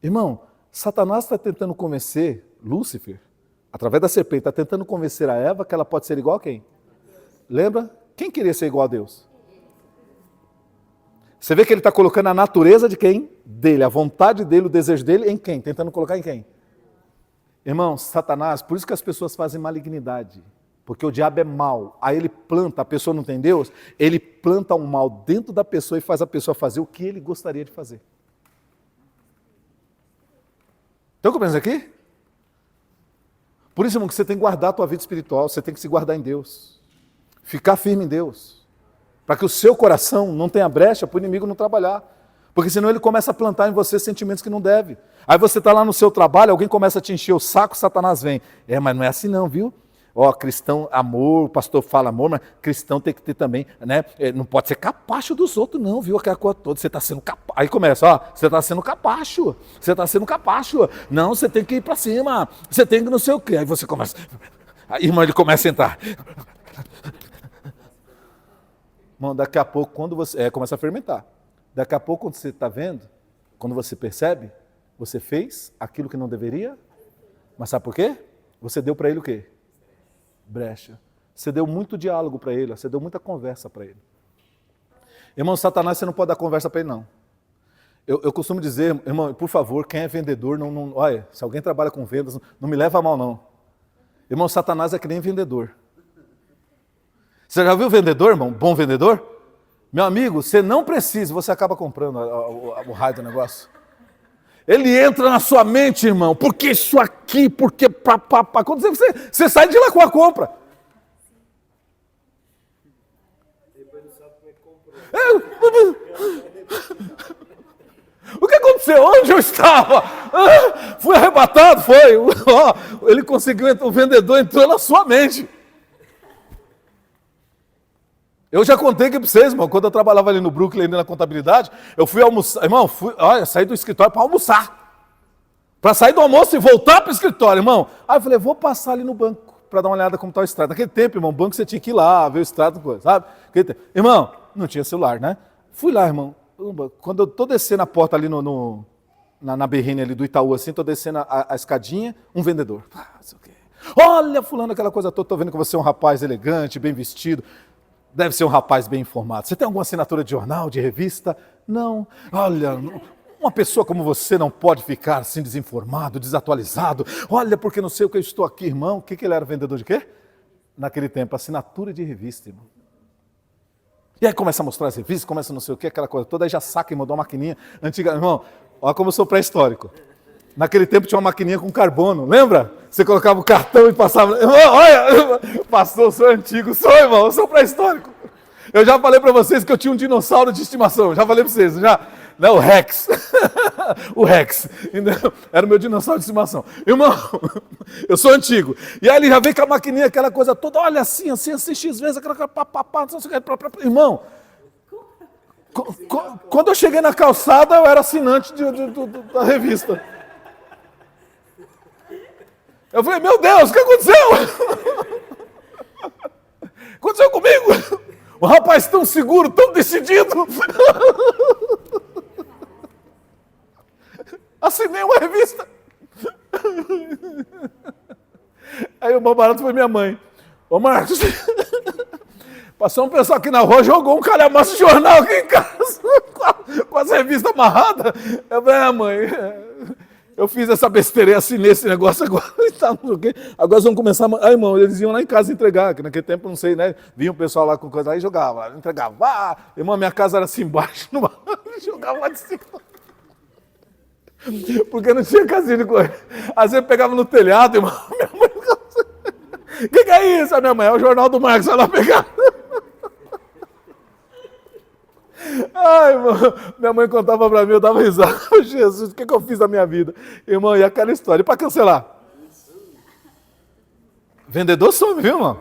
Speaker 1: Irmão, Satanás está tentando convencer Lúcifer, através da serpente, está tentando convencer a Eva que ela pode ser igual a quem? Lembra? Quem queria ser igual a Deus? Você vê que ele está colocando a natureza de quem? Dele, a vontade dele, o desejo dele em quem? Tentando colocar em quem? Irmão, Satanás, por isso que as pessoas fazem malignidade. Porque o diabo é mau. Aí ele planta, a pessoa não tem Deus, ele planta um mal dentro da pessoa e faz a pessoa fazer o que ele gostaria de fazer. Estão compreendendo aqui? Por isso, irmão, que você tem que guardar a tua vida espiritual, você tem que se guardar em Deus. Ficar firme em Deus. Para que o seu coração não tenha brecha para o inimigo não trabalhar. Porque senão ele começa a plantar em você sentimentos que não deve. Aí você está lá no seu trabalho, alguém começa a te encher o saco, Satanás vem. Mas não é assim não, viu? Cristão, amor, o pastor fala amor, mas cristão tem que ter também, né? Não pode ser capacho dos outros não, viu? Aquela coisa toda, você está sendo capacho. Aí começa, você está sendo capacho. Não, você tem que ir para cima. Você tem que não sei o quê. Aí você começa, aí irmão, ele começa a entrar. Irmão, daqui a pouco, quando você... começa a fermentar. Daqui a pouco, quando você está vendo, quando você percebe, você fez aquilo que não deveria, mas sabe por quê? Você deu para ele o quê? Brecha. Você deu muito diálogo para ele, você deu muita conversa para ele. Irmão, Satanás, você não pode dar conversa para ele, não. Eu costumo dizer, irmão, por favor, quem é vendedor, olha, se alguém trabalha com vendas, não me leva a mal, não. Irmão, Satanás é que nem vendedor. Você já viu vendedor, irmão? Bom vendedor? Meu amigo, você não precisa, você acaba comprando o raio do negócio. Ele entra na sua mente, irmão, porque isso aqui, porque pá. Quando você sai de lá com a compra. O que aconteceu? Onde eu estava? Fui arrebatado, foi. Ele conseguiu, o vendedor entrou na sua mente. Eu já contei aqui para vocês, irmão, quando eu trabalhava ali no Brooklyn, ali na contabilidade, eu fui almoçar, irmão, saí do escritório para almoçar. Para sair do almoço e voltar para o escritório, irmão. Aí eu falei, vou passar ali no banco para dar uma olhada como está o extrato. Naquele tempo, irmão, banco você tinha que ir lá, ver o extrato, sabe? Irmão, não tinha celular, né? Fui lá, irmão. Quando eu estou descendo a porta ali na berrine ali do Itaú, assim, estou descendo a escadinha, um vendedor. Olha, fulano, aquela coisa toda, estou vendo que você é um rapaz elegante, bem vestido. Deve ser um rapaz bem informado. Você tem alguma assinatura de jornal, de revista? Não. Olha, uma pessoa como você não pode ficar assim desinformado, desatualizado. Olha, porque não sei o que eu estou aqui, irmão. O que ele era, vendedor de quê? Naquele tempo, assinatura de revista, irmão. E aí começa a mostrar as revistas, começa não sei o que, aquela coisa toda, aí já saca e mandou uma maquininha antiga. Irmão, olha como eu sou pré-histórico. Naquele tempo tinha uma maquininha com carbono, lembra? Você colocava o cartão e passava... Irmão, olha, pastor, eu sou antigo, irmão, eu sou pré-histórico. Eu já falei para vocês que eu tinha um dinossauro de estimação, já falei para vocês, já... Não, o Rex. O Rex. Era o meu dinossauro de estimação. Irmão, eu sou antigo. E aí ele já vem com a maquininha, aquela coisa toda, olha assim, X vezes, aquela papapá, não sei o que. Irmão, quando eu cheguei na calçada, eu era assinante da revista. Eu falei, meu Deus, o que aconteceu? Aconteceu comigo? O rapaz tão seguro, tão decidido. Assinei uma revista. Aí o mais barato foi minha mãe. Ô Marcos, Passou um pessoal aqui na rua, jogou um calhamaço de jornal aqui em casa, com as revistas amarradas. Eu falei, mãe, eu fiz essa besteira e assinei esse negócio agora. Agora vamos começar. Irmão, eles iam lá em casa entregar, que naquele tempo, não sei, né? Vinha o pessoal lá com coisa lá e jogava, entregava. Irmão, minha casa era assim embaixo, jogava lá de cima. Porque não tinha casinha de correr. Às vezes pegava no telhado, irmão. Minha mãe, o que é isso? A minha mãe, é o Jornal do Marcos, vai lá pegar. Ai, irmão, minha mãe contava pra mim, eu dava risada. Jesus, o que eu fiz da minha vida? Irmão, e aquela história? E pra cancelar? Vendedor some, viu, irmão?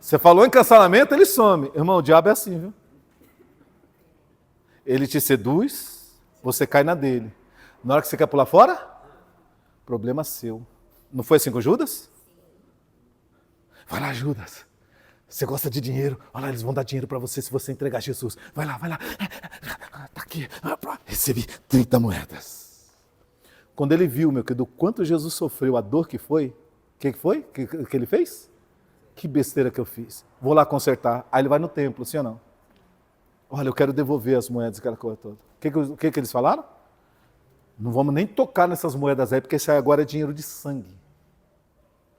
Speaker 1: Você falou em cancelamento, ele some. Irmão, o diabo é assim, viu? Ele te seduz, você cai na dele. Na hora que você quer pular fora, problema seu. Não foi assim com Judas? Vai lá, Judas. Você gosta de dinheiro? Olha lá, eles vão dar dinheiro para você se você entregar Jesus. Vai lá, vai lá. Tá aqui. Recebi 30 moedas. Quando ele viu, meu querido, quanto Jesus sofreu, a dor que foi, o que foi? Que ele fez? Que besteira que eu fiz. Vou lá consertar. Aí ele vai no templo, sim ou não? Olha, eu quero devolver as moedas, aquela coisa toda. O que eles falaram? Não vamos nem tocar nessas moedas aí, porque isso aí agora é dinheiro de sangue.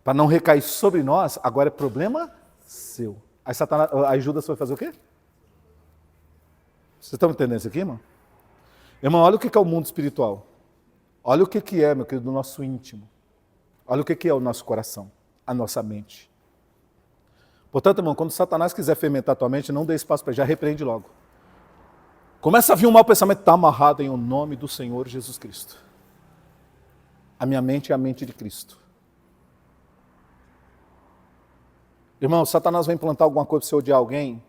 Speaker 1: Para não recair sobre nós, agora é problema seu. Aí Judas foi fazer o quê? Vocês estão entendendo isso aqui, irmão? Irmão, olha o que é o mundo espiritual. Olha o que é, meu querido, do nosso íntimo. Olha o que é o nosso coração, a nossa mente. Portanto, irmão, quando Satanás quiser fermentar a tua mente, não dê espaço para ele, já repreende logo. Começa a vir um mau pensamento, está amarrado em o nome do Senhor Jesus Cristo. A minha mente é a mente de Cristo. Irmão, Satanás vai implantar alguma coisa para você odiar alguém.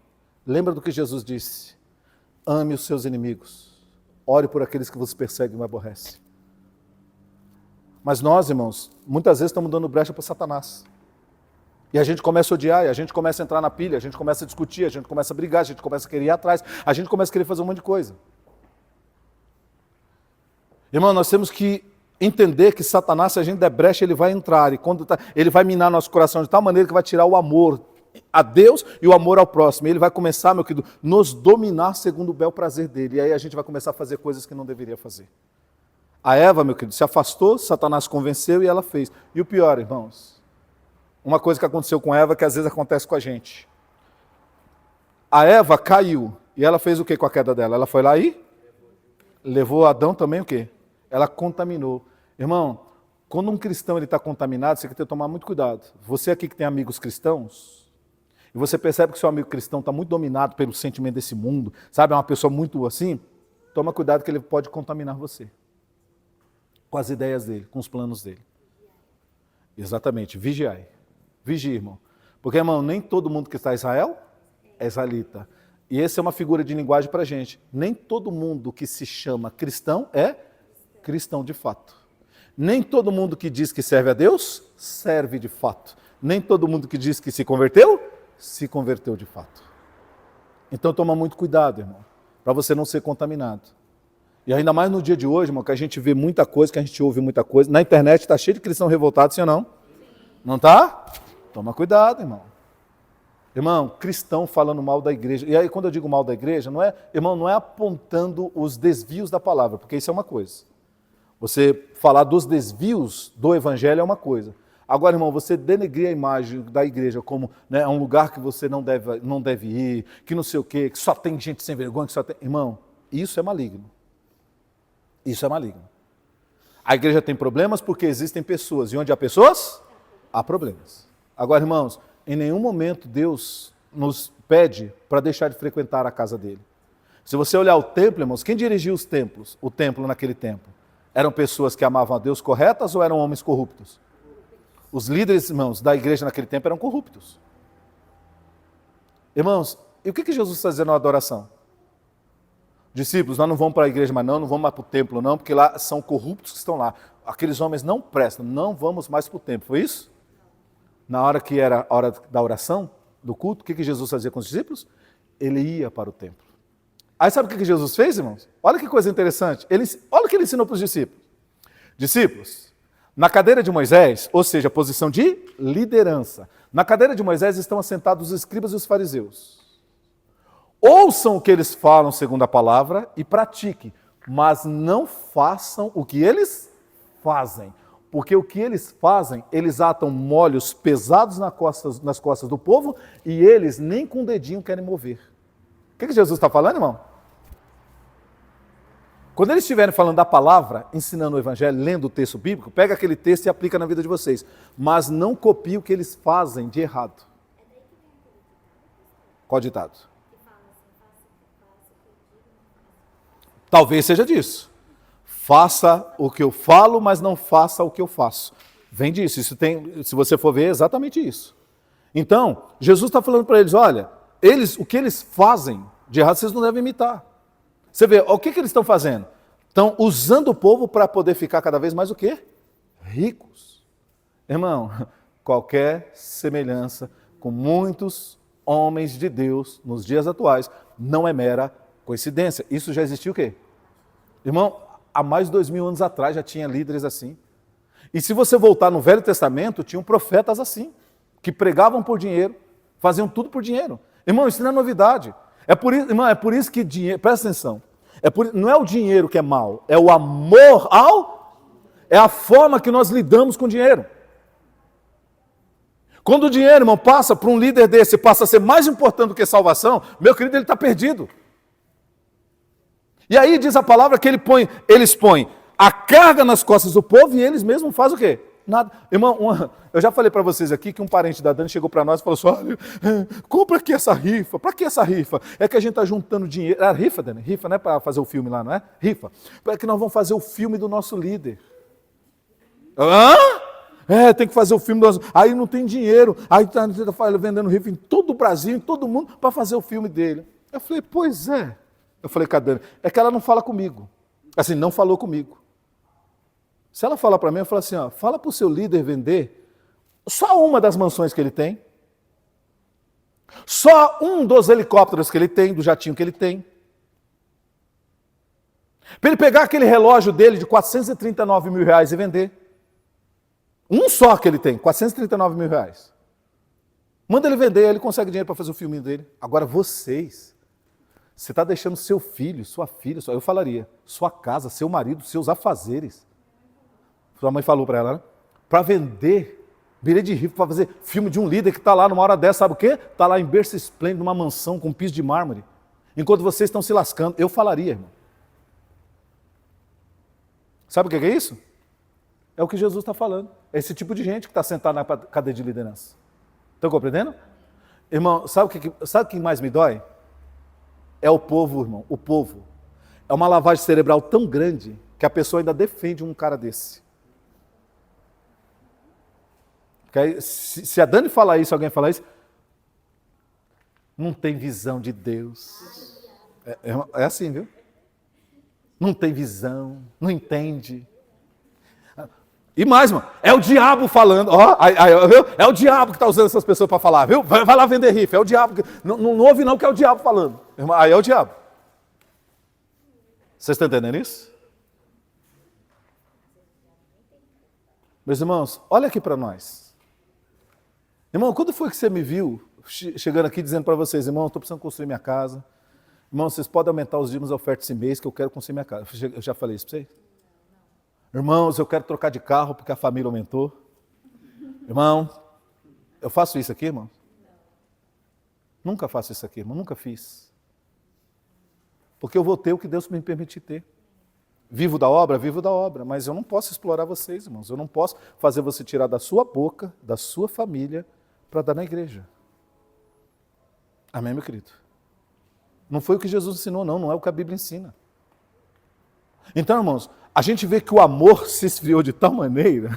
Speaker 1: Lembra do que Jesus disse? Ame os seus inimigos. Ore por aqueles que vos perseguem e me aborrecem. Mas nós, irmãos, muitas vezes estamos dando brecha para Satanás. E a gente começa a odiar, e a gente começa a entrar na pilha, a gente começa a discutir, a gente começa a brigar, a gente começa a querer ir atrás, a gente começa a querer fazer um monte de coisa. Irmão, nós temos que entender que Satanás, se a gente der brecha, ele vai entrar, e ele vai minar nosso coração de tal maneira que vai tirar o amor a Deus e o amor ao próximo. E ele vai começar, meu querido, nos dominar segundo o bel prazer dele. E aí a gente vai começar a fazer coisas que não deveria fazer. A Eva, meu querido, se afastou, Satanás convenceu e ela fez. E o pior, irmãos, uma coisa que aconteceu com Eva que às vezes acontece com a gente. A Eva caiu e ela fez o que com a queda dela? Ela foi lá e levou Adão também o quê? Ela contaminou. Irmão, quando um cristão está contaminado, você tem que tomar muito cuidado. Você aqui que tem amigos cristãos, e você percebe que seu amigo cristão está muito dominado pelo sentimento desse mundo, sabe, é uma pessoa muito assim, toma cuidado que ele pode contaminar você. Com as ideias dele, com os planos dele. Exatamente, vigiai. Vigie, irmão. Porque, irmão, nem todo mundo que está em Israel é israelita. E essa é uma figura de linguagem para a gente. Nem todo mundo que se chama cristão é cristão de fato. Nem todo mundo que diz que serve a Deus, serve de fato. Nem todo mundo que diz que se converteu de fato. Então toma muito cuidado, irmão, para você não ser contaminado. E ainda mais no dia de hoje, irmão, que a gente vê muita coisa, que a gente ouve muita coisa. Na internet está cheio de cristão revoltado, sim ou não? Não está? Toma cuidado, irmão. Irmão, cristão falando mal da igreja. E aí, quando eu digo mal da igreja, não é, irmão, não é apontando os desvios da palavra, porque isso é uma coisa. Você falar dos desvios do evangelho é uma coisa. Agora, irmão, você denegrir a imagem da igreja como, né, um lugar que você não deve ir, que não sei o quê, que só tem gente sem vergonha, que só tem... Irmão, isso é maligno. Isso é maligno. A igreja tem problemas porque existem pessoas. E onde há pessoas, há problemas. Agora, irmãos, em nenhum momento Deus nos pede para deixar de frequentar a casa dele. Se você olhar o templo, irmãos, quem dirigia os templos, o templo naquele tempo? Eram pessoas que amavam a Deus corretas ou eram homens corruptos? Os líderes, irmãos, da igreja naquele tempo eram corruptos. Irmãos, e o que Jesus fazia na adoração? Discípulos, nós não vamos para a igreja mais não vamos mais para o templo não, porque lá são corruptos que estão lá. Aqueles homens não prestam, não vamos mais para o templo. Foi isso? Na hora que era a hora da oração, do culto, o que Jesus fazia com os discípulos? Ele ia para o templo. Aí sabe o que Jesus fez, irmãos? Olha que coisa interessante. Olha o que ele ensinou para os discípulos. Discípulos, na cadeira de Moisés, ou seja, a posição de liderança, Na cadeira de Moisés estão assentados os escribas e os fariseus. Ouçam o que eles falam segundo a palavra e pratiquem, mas não façam o que eles fazem. Porque o que eles fazem, eles atam molhos pesados nas costas do povo e eles nem com o dedinho querem mover. O que Jesus está falando, irmão? Quando eles estiverem falando da palavra, ensinando o evangelho, lendo o texto bíblico, pega aquele texto e aplica na vida de vocês. Mas não copie o que eles fazem de errado. Qual ditado? Talvez seja disso. Faça o que eu falo, mas não faça o que eu faço. Vem disso. Isso tem, se você for ver, é exatamente isso. Então, Jesus está falando para eles, olha, o que eles fazem de errado, vocês não devem imitar. Você vê, o que eles estão fazendo? Estão usando o povo para poder ficar cada vez mais o quê? Ricos. Irmão, qualquer semelhança com muitos homens de Deus nos dias atuais não é mera coincidência. Isso já existiu o quê? Irmão, há mais de 2000 anos atrás já tinha líderes assim. E se você voltar no Velho Testamento, tinham profetas assim, que pregavam por dinheiro, faziam tudo por dinheiro. Irmão, isso não é novidade. Irmão, é por isso que dinheiro, presta atenção, não é o dinheiro que é mal, é o amor é a forma que nós lidamos com o dinheiro. Quando o dinheiro, irmão, passa para um líder desse, passa a ser mais importante do que salvação, meu querido, ele está perdido. E aí diz a palavra que eles põem a carga nas costas do povo e eles mesmos fazem o quê? Nada. Irmão, eu já falei para vocês aqui que um parente da Dani chegou para nós e falou assim, olha, compra aqui essa rifa. Para que essa rifa? É que a gente está juntando dinheiro. É rifa, Dani? Rifa não é para fazer o filme lá, não é? Rifa. É que nós vamos fazer o filme do nosso líder. Hã? Tem que fazer o filme do nosso... Aí não tem dinheiro. Aí está vendendo rifa em todo o Brasil, em todo mundo, para fazer o filme dele. Eu falei, pois é. Eu falei com a Dani, é que ela não fala comigo. Assim, não falou comigo. Se ela falar para mim, eu falo assim, ó, fala para o seu líder vender só uma das mansões que ele tem, só um dos helicópteros que ele tem, do jatinho que ele tem, para ele pegar aquele relógio dele de 439 mil reais e vender. Um só que ele tem, 439 mil reais. Manda ele vender, ele consegue dinheiro para fazer o filminho dele. Agora você está deixando seu filho, sua filha, eu falaria, sua casa, seu marido, seus afazeres. Sua mãe falou para ela, né? Para vender bilhete de rifa, para fazer filme de um líder que está lá numa hora dessa, sabe o quê? Está lá em berço esplêndido, numa mansão com piso de mármore, enquanto vocês estão se lascando. Eu falaria, irmão. Sabe o que é isso? É o que Jesus está falando. É esse tipo de gente que está sentado na cadeira de liderança. Estão compreendendo? Irmão, sabe o que mais me dói? É o povo, irmão, o povo. É uma lavagem cerebral tão grande que a pessoa ainda defende um cara desse. Porque aí, se a Dani falar isso, alguém falar isso, não tem visão de Deus. É assim, viu? Não tem visão, não entende. E mais, mano, é o diabo falando, viu? É o diabo que está usando essas pessoas para falar, viu? Vai lá vender rifa, é o diabo. Não ouve não que é o diabo falando. Aí é o diabo. Vocês estão entendendo isso? Meus irmãos, olha aqui para nós. Irmão, quando foi que você me viu chegando aqui dizendo para vocês, irmão, estou precisando construir minha casa. Irmão, vocês podem aumentar os dízimos da oferta esse mês que eu quero construir minha casa. Eu já falei isso para vocês? Irmãos, eu quero trocar de carro porque a família aumentou. Irmão, eu faço isso aqui, irmão? Nunca faço isso aqui, irmão, nunca fiz. Porque eu vou ter o que Deus me permitir ter. Vivo da obra, mas eu não posso explorar vocês, irmãos. Eu não posso fazer você tirar da sua boca, da sua família, para dar na igreja. Amém, meu querido? Não foi o que Jesus ensinou, não é o que a Bíblia ensina. Então, irmãos, a gente vê que o amor se esfriou de tal maneira,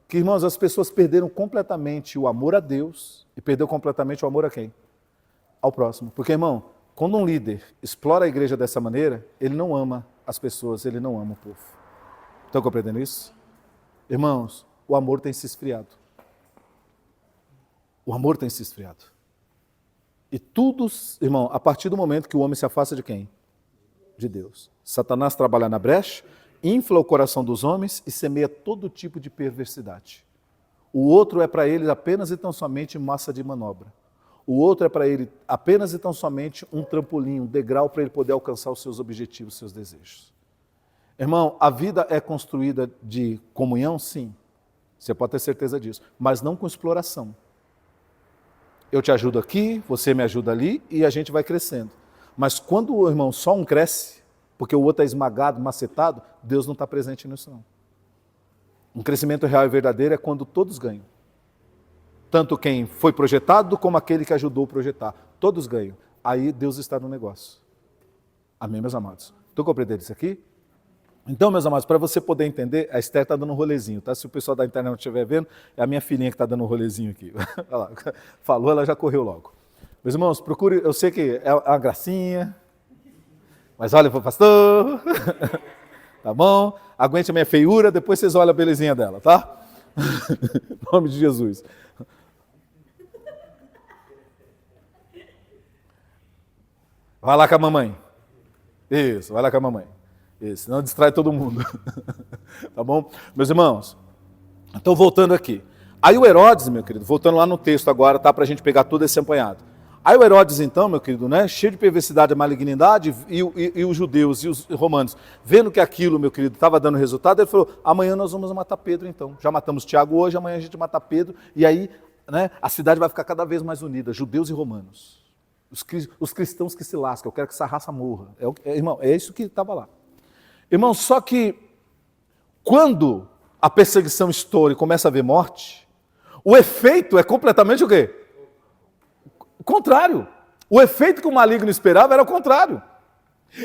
Speaker 1: que, irmãos, as pessoas perderam completamente o amor a Deus e perdeu completamente o amor a quem? Ao próximo. Porque, irmão, quando um líder explora a igreja dessa maneira, ele não ama as pessoas, ele não ama o povo. Estão compreendendo isso? Irmãos, o amor tem se esfriado. O amor tem se esfriado. E tudo, irmão, a partir do momento que o homem se afasta de quem? De Deus. Satanás trabalha na brecha infla o coração dos homens e semeia todo tipo de perversidade. O outro é para ele apenas e tão somente massa de manobra. O outro é para ele apenas e tão somente um trampolim, um degrau para ele poder alcançar os seus objetivos, os seus desejos. Irmão, a vida é construída de comunhão? Sim. Você pode ter certeza disso. Mas não com exploração. Eu te ajudo aqui, você me ajuda ali e a gente vai crescendo. Mas quando o irmão só um cresce, porque o outro é esmagado, macetado, Deus não está presente nisso não. Um crescimento real e verdadeiro é quando todos ganham. Tanto quem foi projetado como aquele que ajudou a projetar. Todos ganham. Aí Deus está no negócio. Amém, meus amados? Estou compreendendo isso aqui? Então, meus amados, para você poder entender, a Esther está dando um rolezinho, tá? Se o pessoal da internet não estiver vendo, é a minha filhinha que está dando um rolezinho aqui. Olha lá, falou, ela já correu logo. Meus irmãos, procure, eu sei que é uma gracinha, mas olha para o pastor, tá bom? Aguente a minha feiura, depois vocês olham a belezinha dela, tá? Em nome de Jesus. Vai lá com a mamãe. Isso, vai lá com a mamãe. Isso, senão distrai todo mundo. Tá bom? Meus irmãos, então voltando aqui. Aí o Herodes, meu querido, voltando lá no texto agora, tá? Para a gente pegar todo esse apanhado. Aí o Herodes, então, meu querido, né? Cheio de perversidade e malignidade, e os judeus e os romanos, vendo que aquilo, meu querido, estava dando resultado, ele falou: amanhã nós vamos matar Pedro, então. Já matamos Tiago hoje, amanhã a gente mata Pedro, e aí, né, a cidade vai ficar cada vez mais unida, judeus e romanos. Os cristãos que se lascam, eu quero que essa raça morra. Irmão, é isso que estava lá. Irmão, só que quando a perseguição estoura e começa a haver morte, o efeito é completamente o quê? O contrário. O efeito que o maligno esperava era o contrário.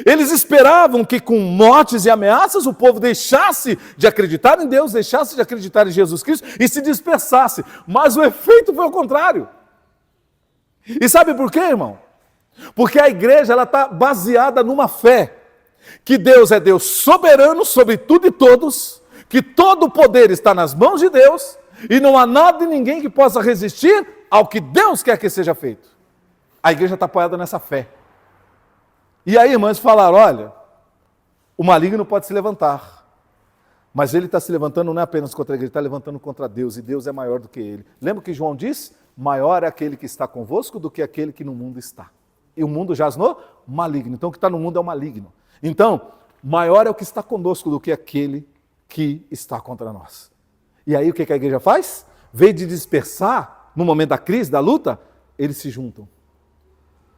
Speaker 1: Eles esperavam que com mortes e ameaças o povo deixasse de acreditar em Deus, deixasse de acreditar em Jesus Cristo e se dispersasse. Mas o efeito foi o contrário. E sabe por quê, irmão? Porque a igreja está baseada numa fé que Deus é Deus soberano sobre tudo e todos, que todo o poder está nas mãos de Deus e não há nada e ninguém que possa resistir ao que Deus quer que seja feito. A igreja está apoiada nessa fé. E aí, irmãos, falaram: olha, o maligno pode se levantar, mas ele está se levantando não é apenas contra a igreja, ele está levantando contra Deus, e Deus é maior do que ele. Lembra que João disse? Maior é aquele que está convosco do que aquele que no mundo está. E o mundo jaz no maligno. Então o que está no mundo é o maligno. Então, maior é o que está conosco do que aquele que está contra nós. E aí o que a igreja faz? Veio de dispersar, no momento da crise, da luta, eles se juntam.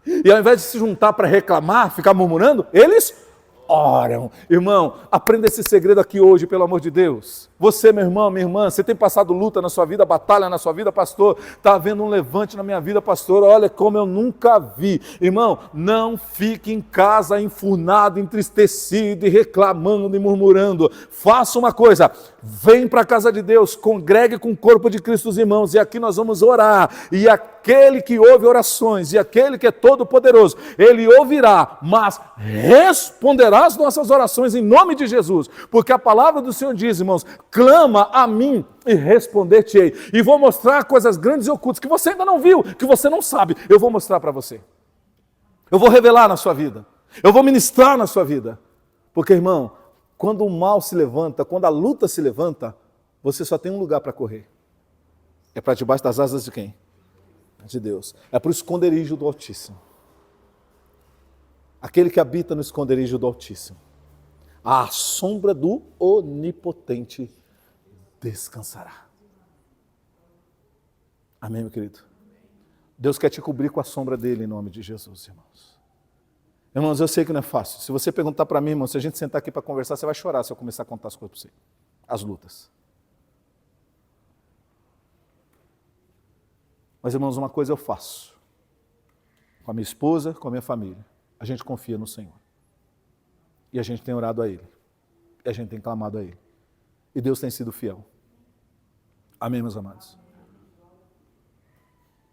Speaker 1: E ao invés de se juntar para reclamar, ficar murmurando, eles oram. Irmão, aprenda esse segredo aqui hoje, pelo amor de Deus. Você, meu irmão, minha irmã, você tem passado luta na sua vida, batalha na sua vida, pastor. Está havendo um levante na minha vida, pastor. Olha como eu nunca vi. Irmão, não fique em casa enfurnado, entristecido e reclamando e murmurando. Faça uma coisa, vem para a casa de Deus, congregue com o corpo de Cristo os irmãos, e aqui nós vamos orar. E aquele que ouve orações, e aquele que é todo poderoso, ele ouvirá, mas responderá as nossas orações em nome de Jesus, porque a palavra do Senhor diz, irmãos: clama a mim e responder-te-ei, e vou mostrar coisas grandes e ocultas que você ainda não viu, que você não sabe. Eu vou mostrar para você, eu vou revelar na sua vida, eu vou ministrar na sua vida, porque, irmão, quando o mal se levanta, quando a luta se levanta, você só tem um lugar para correr, é para debaixo das asas de quem? De Deus, é para o esconderijo do Altíssimo. Aquele que habita no esconderijo do Altíssimo, à sombra do Onipotente descansará. Amém, meu querido? Deus quer te cobrir com a sombra dele, em nome de Jesus, irmãos. Irmãos, eu sei que não é fácil. Se você perguntar para mim, irmão, se a gente sentar aqui para conversar, você vai chorar se eu começar a contar as coisas para você. As lutas. Mas, irmãos, uma coisa eu faço. Com a minha esposa, com a minha família. A gente confia no Senhor. E a gente tem orado a Ele. E a gente tem clamado a Ele. E Deus tem sido fiel. Amém, meus amados?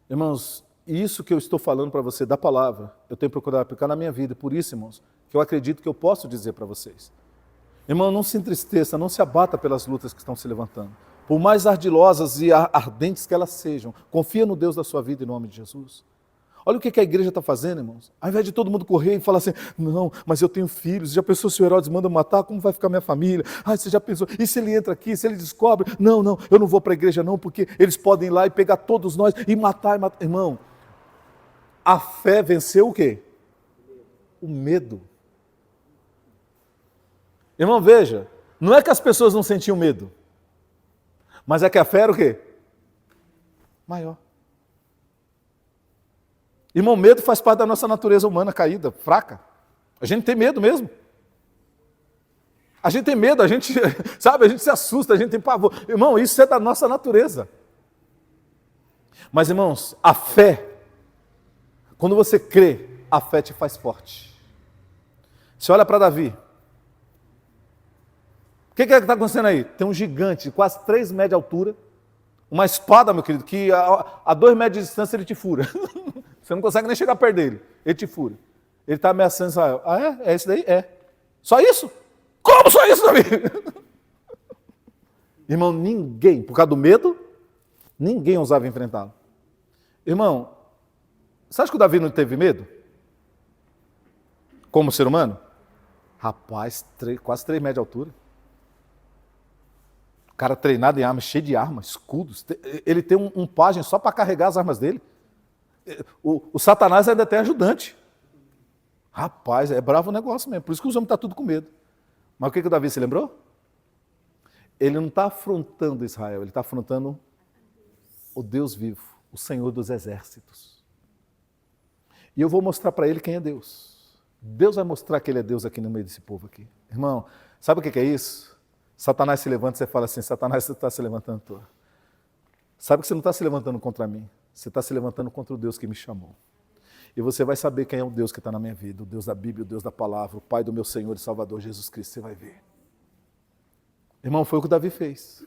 Speaker 1: Irmãos, isso que eu estou falando para você da palavra, eu tenho procurado aplicar na minha vida. Por isso, irmãos, que eu acredito que eu posso dizer para vocês. Irmão, não se entristeça, não se abata pelas lutas que estão se levantando. Por mais ardilosas e ardentes que elas sejam, confia no Deus da sua vida em nome de Jesus. Olha o que a igreja está fazendo, irmãos. Ao invés de todo mundo correr e falar assim, não, mas eu tenho filhos, já pensou se o Herodes manda matar, como vai ficar minha família? Ah, você já pensou, e se ele entra aqui, se ele descobre? Não, eu não vou para a igreja não, porque eles podem ir lá e pegar todos nós e matar. Irmão, a fé venceu o quê? O medo. Irmão, veja, não é que as pessoas não sentiam medo, mas é que a fé era o quê? Maior. Irmão, medo faz parte da nossa natureza humana caída, fraca. A gente tem medo mesmo. A gente tem medo, a gente, sabe, a gente se assusta, a gente tem pavor. Irmão, isso é da nossa natureza. Mas, irmãos, a fé, quando você crê, a fé te faz forte. Você olha para Davi. O que está acontecendo aí? Tem um gigante de quase 3 metros de altura, uma espada, meu querido, que a 2 metros de distância ele te fura. Você não consegue nem chegar perto dele, ele te fura. Ele está ameaçando Israel. Ah, é? É esse daí? É. Só isso? Como só isso, Davi? Irmão, ninguém, por causa do medo, ninguém ousava enfrentá-lo. Irmão, você acha que o Davi não teve medo? Como ser humano? Rapaz, quase 3 metros de altura. O cara treinado em armas, cheio de armas, escudos. Ele tem um pajem só para carregar as armas dele. O Satanás ainda tem ajudante. Rapaz, é bravo o negócio mesmo. Por isso que os homens estão tudo com medo. Mas o que o Davi se lembrou? Ele não está afrontando Israel, ele está afrontando o Deus vivo, o Senhor dos exércitos. E eu vou mostrar para ele quem é Deus. Deus vai mostrar que ele é Deus aqui no meio desse povo aqui. Irmão, sabe o que é isso? Satanás se levanta e você fala assim, Satanás, você está se levantando à toa. Sabe que você não está se levantando contra mim, você está se levantando contra o Deus que me chamou. E você vai saber quem é o Deus que está na minha vida, o Deus da Bíblia, o Deus da palavra, o Pai do meu Senhor e Salvador Jesus Cristo, você vai ver. Irmão, foi o que o Davi fez.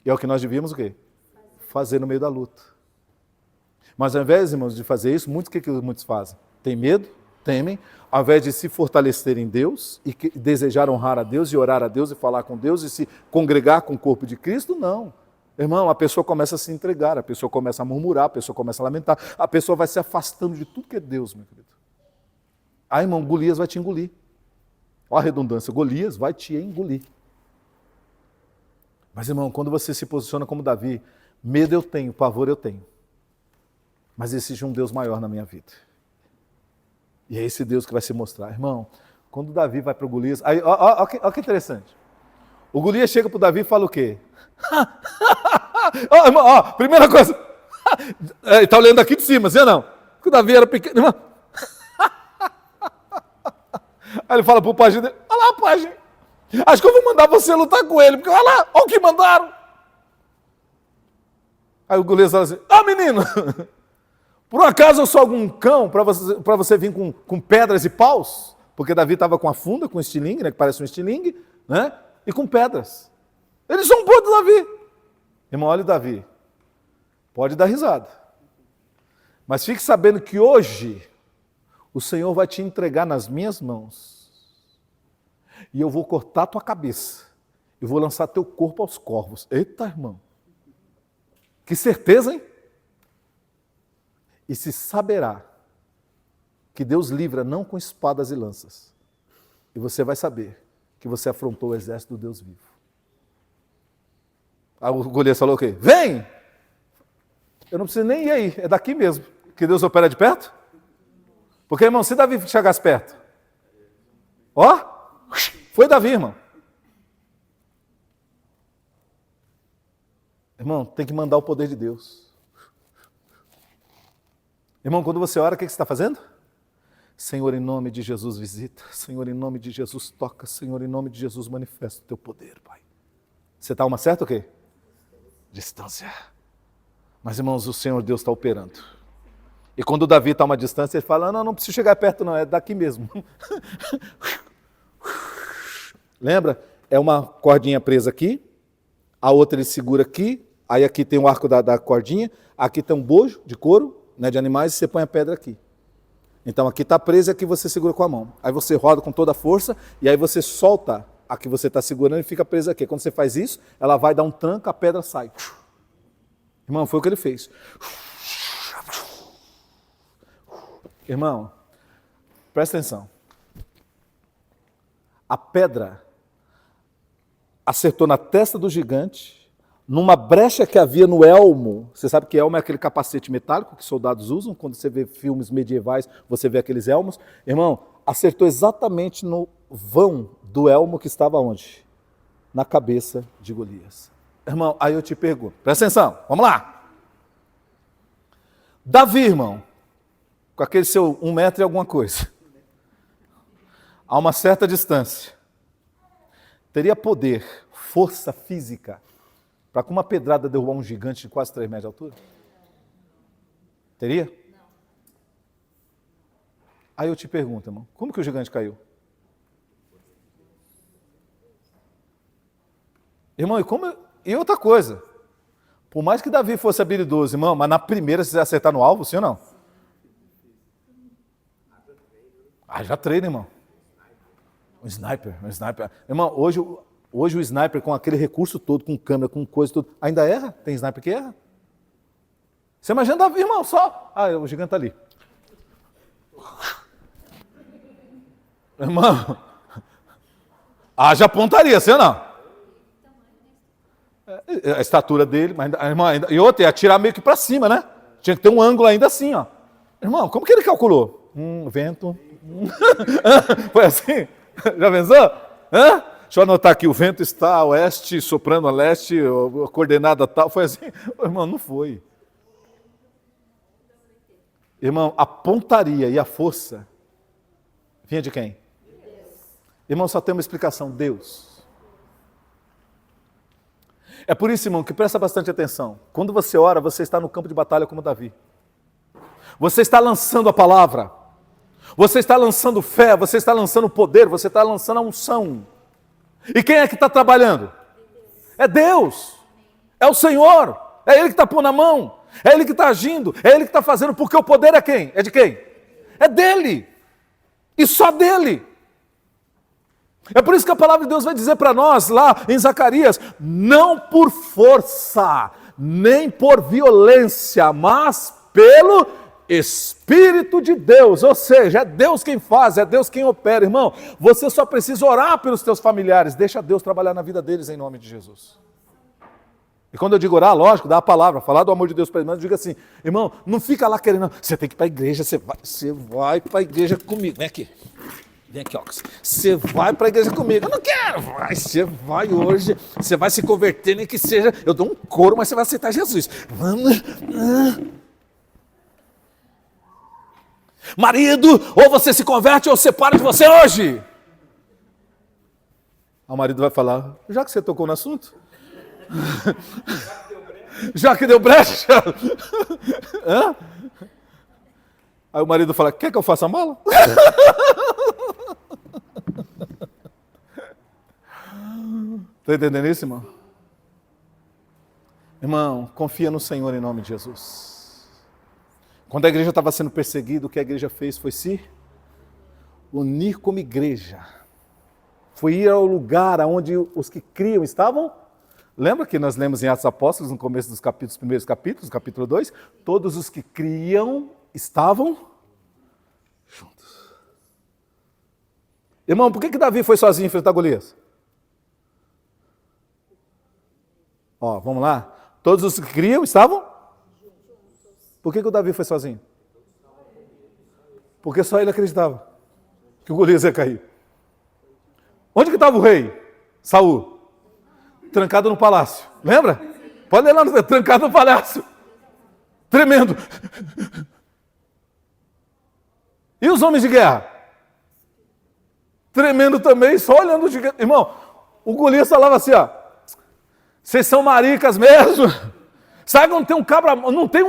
Speaker 1: E é o que nós devíamos o quê? Fazer no meio da luta. Mas ao invés, irmãos, de fazer isso, o que muitos fazem? Tem medo, temem, ao invés de se fortalecer em Deus e desejar honrar a Deus e orar a Deus e falar com Deus e se congregar com o corpo de Cristo, não. Irmão, a pessoa começa a se entregar, a pessoa começa a murmurar, a pessoa começa a lamentar, a pessoa vai se afastando de tudo que é Deus, meu querido. Ah, irmão, Golias vai te engolir. Olha a redundância, Golias vai te engolir. Mas, irmão, quando você se posiciona como Davi, medo eu tenho, pavor eu tenho. Mas existe um Deus maior na minha vida. E é esse Deus que vai se mostrar. Irmão, quando Davi vai para o Golias... Olha que interessante. O Golias chega para o Davi e fala o quê? Irmão, primeira coisa... Ele está olhando aqui de cima, assim ou não? Porque o Davi era pequeno. Irmão. Aí ele fala para o pajem dele, olha lá, pajem. Acho que eu vou mandar você lutar com ele, porque olha lá, olha o que mandaram. Aí o Golias fala assim, menino... Por acaso eu sou algum cão para você vir com pedras e paus? Porque Davi estava com a funda, com um estilingue, né, que parece um estilingue, né, e com pedras. Eles são um pouco do Davi. Irmão, olha o Davi. Pode dar risada. Mas fique sabendo que hoje o Senhor vai te entregar nas minhas mãos. E eu vou cortar a tua cabeça. E vou lançar teu corpo aos corvos. Eita, irmão. Que certeza, hein? E se saberá que Deus livra não com espadas e lanças. E você vai saber que você afrontou o exército do Deus vivo. Aí o Golias falou o quê? Vem! Eu não preciso nem ir aí, é daqui mesmo. Que Deus opera de perto? Porque, irmão, se Davi chegasse perto, foi Davi, irmão. Irmão, tem que mandar o poder de Deus. Irmão, quando você ora, o que você está fazendo? Senhor, em nome de Jesus, visita. Senhor, em nome de Jesus, toca. Senhor, em nome de Jesus, manifesta o teu poder, Pai. Você está a uma certa o quê? Distância. Mas, irmãos, o Senhor Deus está operando. E quando o Davi está a uma distância, ele fala, não preciso chegar perto não, é daqui mesmo. Lembra? É uma cordinha presa aqui, a outra ele segura aqui, aí aqui tem o arco da cordinha, aqui tem um bojo de couro, né, de animais, e você põe a pedra aqui. Então aqui está presa e aqui você segura com a mão. Aí você roda com toda a força e aí você solta a que você está segurando e fica presa aqui. Quando você faz isso, ela vai dar um tranco, a pedra sai. Irmão, foi o que ele fez. Irmão, presta atenção. A pedra acertou na testa do gigante, numa brecha que havia no elmo. Você sabe que elmo é aquele capacete metálico que soldados usam? Quando você vê filmes medievais, você vê aqueles elmos. Irmão, acertou exatamente no vão do elmo que estava onde? Na cabeça de Golias. Irmão, aí eu te pergunto, presta atenção, vamos lá. Davi, irmão, com aquele seu 1 metro e alguma coisa, a uma certa distância, teria poder, força física, para com uma pedrada derrubar um gigante de quase 3 metros de altura? Teria? Não. Aí eu te pergunto, irmão, como que o gigante caiu? Irmão, e outra coisa, por mais que Davi fosse habilidoso, irmão, mas na primeira você acertar no alvo, sim ou não? Ah, já treina, irmão. Um sniper. Irmão, hoje o sniper com aquele recurso todo, com câmera, com coisa, tudo, ainda erra? Tem sniper que erra? Você imagina Davi, irmão, só. Ah, o gigante tá ali. Irmão, haja pontaria, sim ou não? A estatura dele, mas irmão, e outra, ia atirar meio que para cima, né? Tinha que ter um ângulo ainda assim, ó. Irmão, como que ele calculou? Vento. Foi assim? Já pensou? Deixa eu anotar aqui, o vento está a oeste, soprando a leste, a coordenada tal. Foi assim? Irmão, não foi. Irmão, a pontaria e a força vinha de quem? Deus. Irmão, só tem uma explicação, Deus. É por isso, irmão, que presta bastante atenção. Quando você ora, você está no campo de batalha como Davi. Você está lançando a palavra. Você está lançando fé, você está lançando poder, você está lançando a unção. E quem é que está trabalhando? É Deus. É o Senhor. É Ele que está pondo a mão. É Ele que está agindo. É Ele que está fazendo. Porque o poder é quem? É de quem? É dEle. E só dEle. É por isso que a palavra de Deus vai dizer para nós lá em Zacarias, não por força, nem por violência, mas pelo Espírito de Deus. Ou seja, é Deus quem faz, é Deus quem opera. Irmão, você só precisa orar pelos teus familiares, deixa Deus trabalhar na vida deles em nome de Jesus. E quando eu digo orar, lógico, dá a palavra, falar do amor de Deus para eles, mas eu digo assim, irmão, não fica lá querendo, você tem que ir para a igreja, você vai para a igreja comigo, vem aqui. Vem aqui, ó. Você vai para a igreja comigo. Eu não quero. Você vai hoje. Você vai se converter, nem que seja. Eu dou um couro, mas você vai aceitar Jesus. Vamos. Marido, ou você se converte ou separa de você hoje. O marido vai falar, já que você tocou no assunto. Já que deu brecha. Aí o marido fala, quer que eu faça a mala? Está entendendo isso, irmão? Irmão, confia no Senhor em nome de Jesus. Quando a igreja estava sendo perseguida, o que a igreja fez foi se unir como igreja. Foi ir ao lugar onde os que criam estavam. Lembra que nós lemos em Atos Apóstolos, no começo dos primeiros capítulos, capítulo 2? Todos os que criam estavam juntos. Irmão, por que Davi foi sozinho enfrentar Golias? Ó, vamos lá. Todos os que criam estavam? Por que o Davi foi sozinho? Porque só ele acreditava que o Golias ia cair. Onde que estava o rei? Saul. Trancado no palácio. Lembra? Pode ler lá, trancado no palácio. Tremendo. E os homens de guerra? Tremendo também, só olhando o gigante. Irmão, o Golias falava assim, ó. Vocês são maricas mesmo? Sabe que não tem um cabra, não tem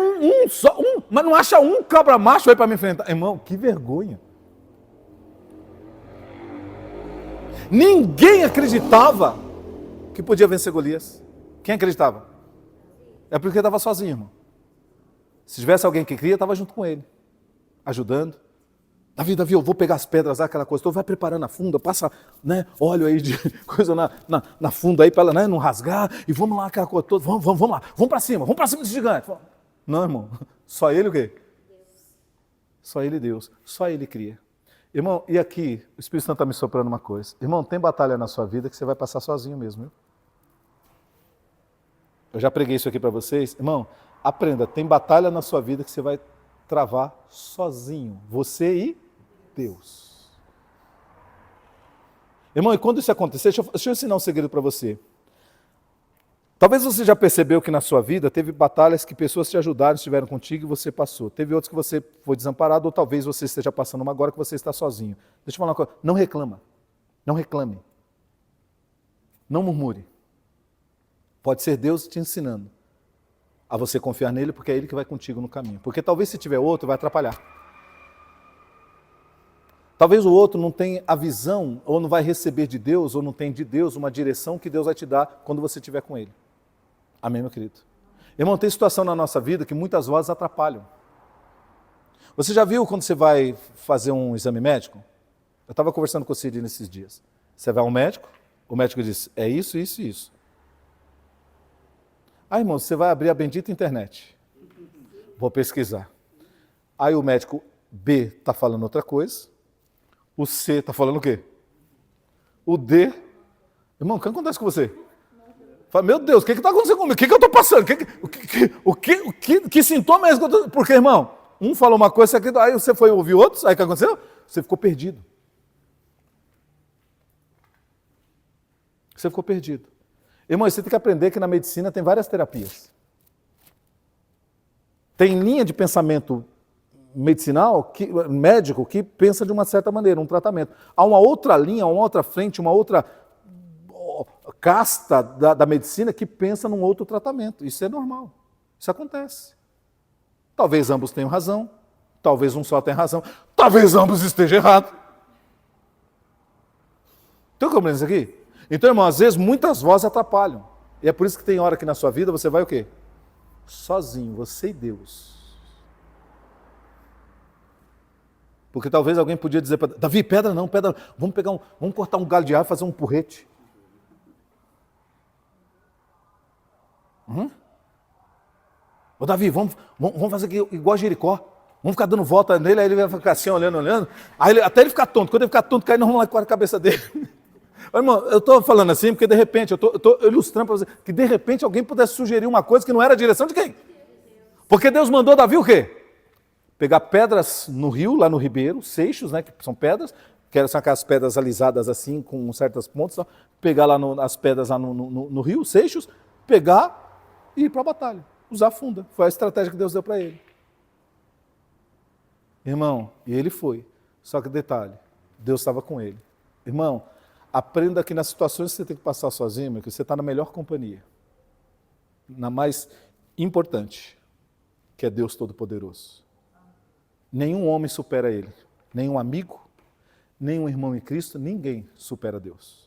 Speaker 1: só, mas não acha um cabra macho aí para me enfrentar. Irmão, que vergonha. Ninguém acreditava que podia vencer Golias. Quem acreditava? É porque estava sozinho, irmão. Se tivesse alguém que cria, estava junto com ele, ajudando. Davi, eu vou pegar as pedras lá, aquela coisa, então vai preparando a funda, passa, né, óleo aí de coisa na funda aí para ela, né, não rasgar, e vamos lá, aquela coisa toda, vamos lá, vamos para cima desse gigante. Não, irmão, só ele o quê? Só Ele Deus, só Ele cria. Irmão, e aqui, o Espírito Santo está me soprando uma coisa. Irmão, tem batalha na sua vida que você vai passar sozinho mesmo, viu? Eu já preguei isso aqui para vocês. Irmão, aprenda, tem batalha na sua vida que você vai travar sozinho. Você e Deus. Irmão, e quando isso acontecer, deixa eu ensinar um segredo para você. Talvez você já percebeu que na sua vida teve batalhas que pessoas te ajudaram, estiveram contigo e você passou. Teve outros que você foi desamparado, ou talvez você esteja passando uma agora que você está sozinho. Deixa eu falar uma coisa, não reclama, não reclame, não murmure. Pode ser Deus te ensinando a você confiar nele, porque é ele que vai contigo no caminho. Porque talvez se tiver outro, vai atrapalhar. Talvez o outro não tenha a visão, ou não vai receber de Deus, ou não tem de Deus uma direção que Deus vai te dar quando você estiver com ele. Amém, meu querido? Irmão, tem situação na nossa vida que muitas vozes atrapalham. Você já viu quando você vai fazer um exame médico? Eu estava conversando com o Cid nesses dias. Você vai ao médico, o médico diz, é isso, isso e isso. Ah, irmão, você vai abrir a bendita internet. Vou pesquisar. Aí o médico B está falando outra coisa, o C está falando o quê? O D... Irmão, o que acontece com você? Fala, meu Deus, o que está acontecendo comigo? O que eu estou passando? Que sintoma é esse que eu estou... Porque, irmão, um falou uma coisa, aí você foi ouvir outros, aí o que aconteceu? Você ficou perdido. Você ficou perdido. Irmão, você tem que aprender que na medicina tem várias terapias. Tem linha de pensamento medicinal, médico, que pensa de uma certa maneira, um tratamento. Há uma outra linha, uma outra frente, uma outra casta da medicina que pensa num outro tratamento. Isso é normal. Isso acontece. Talvez ambos tenham razão, talvez um só tenha razão, talvez ambos estejam errados. Tem como isso aqui? Então, irmão, às vezes muitas vozes atrapalham. E é por isso que tem hora que na sua vida você vai o quê? Sozinho, você e Deus. Porque talvez alguém podia dizer para Davi, pedra não, vamos cortar um galho de árvore e fazer um porrete. Ô Davi, vamos fazer aqui igual a Jericó. Vamos ficar dando volta nele, aí ele vai ficar assim, olhando. Até ele ficar tonto. Quando ele ficar tonto, cai, nós vamos lá e corta a cabeça dele. Irmão, eu estou falando assim porque de repente, eu estou ilustrando para você, que de repente alguém pudesse sugerir uma coisa que não era a direção de quem? Porque Deus mandou Davi o quê? Pegar pedras no rio, lá no ribeiro, seixos, né, que são pedras, que são aquelas pedras alisadas assim, com certas pontas, pegar lá as pedras lá no rio, seixos, pegar e ir para a batalha, usar a funda. Foi a estratégia que Deus deu para ele. Irmão, e ele foi. Só que detalhe, Deus estava com ele. Irmão, aprenda que nas situações que você tem que passar sozinho, que você está na melhor companhia. Na mais importante, que é Deus Todo-Poderoso. Nenhum homem supera ele. Nenhum amigo, nenhum irmão em Cristo, ninguém supera Deus.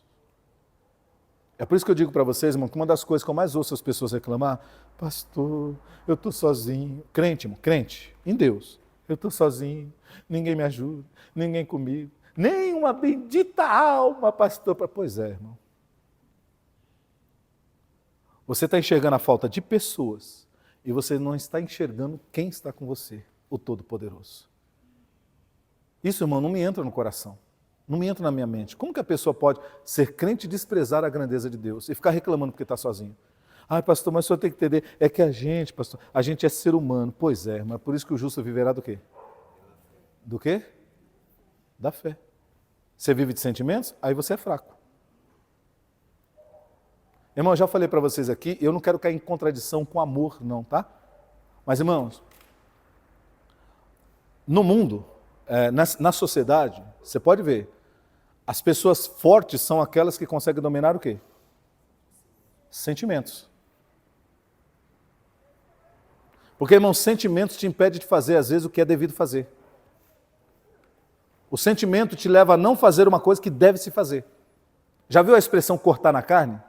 Speaker 1: É por isso que eu digo para vocês, irmão, que uma das coisas que eu mais ouço as pessoas reclamar, pastor, eu estou sozinho. Crente, irmão, crente, em Deus. Eu estou sozinho, ninguém me ajuda, ninguém comigo. Nem uma bendita alma, pastor. Pois é, irmão. Você está enxergando a falta de pessoas e você não está enxergando quem está com você, o Todo-Poderoso. Isso, irmão, não me entra no coração. Não me entra na minha mente. Como que a pessoa pode ser crente e desprezar a grandeza de Deus e ficar reclamando porque está sozinho? Ai, pastor, mas o senhor tem que entender, é que a gente, pastor, a gente é ser humano. Pois é, mas por isso que o justo viverá do quê? Do quê? Da fé. Você vive de sentimentos? Aí você é fraco. Irmão, eu já falei para vocês aqui, eu não quero cair em contradição com amor, não, tá? Mas, irmãos, no mundo, na sociedade, você pode ver, as pessoas fortes são aquelas que conseguem dominar o quê? Sentimentos. Porque, irmão, sentimentos te impedem de fazer, às vezes, o que é devido fazer. O sentimento te leva a não fazer uma coisa que deve se fazer. Já viu a expressão cortar na carne?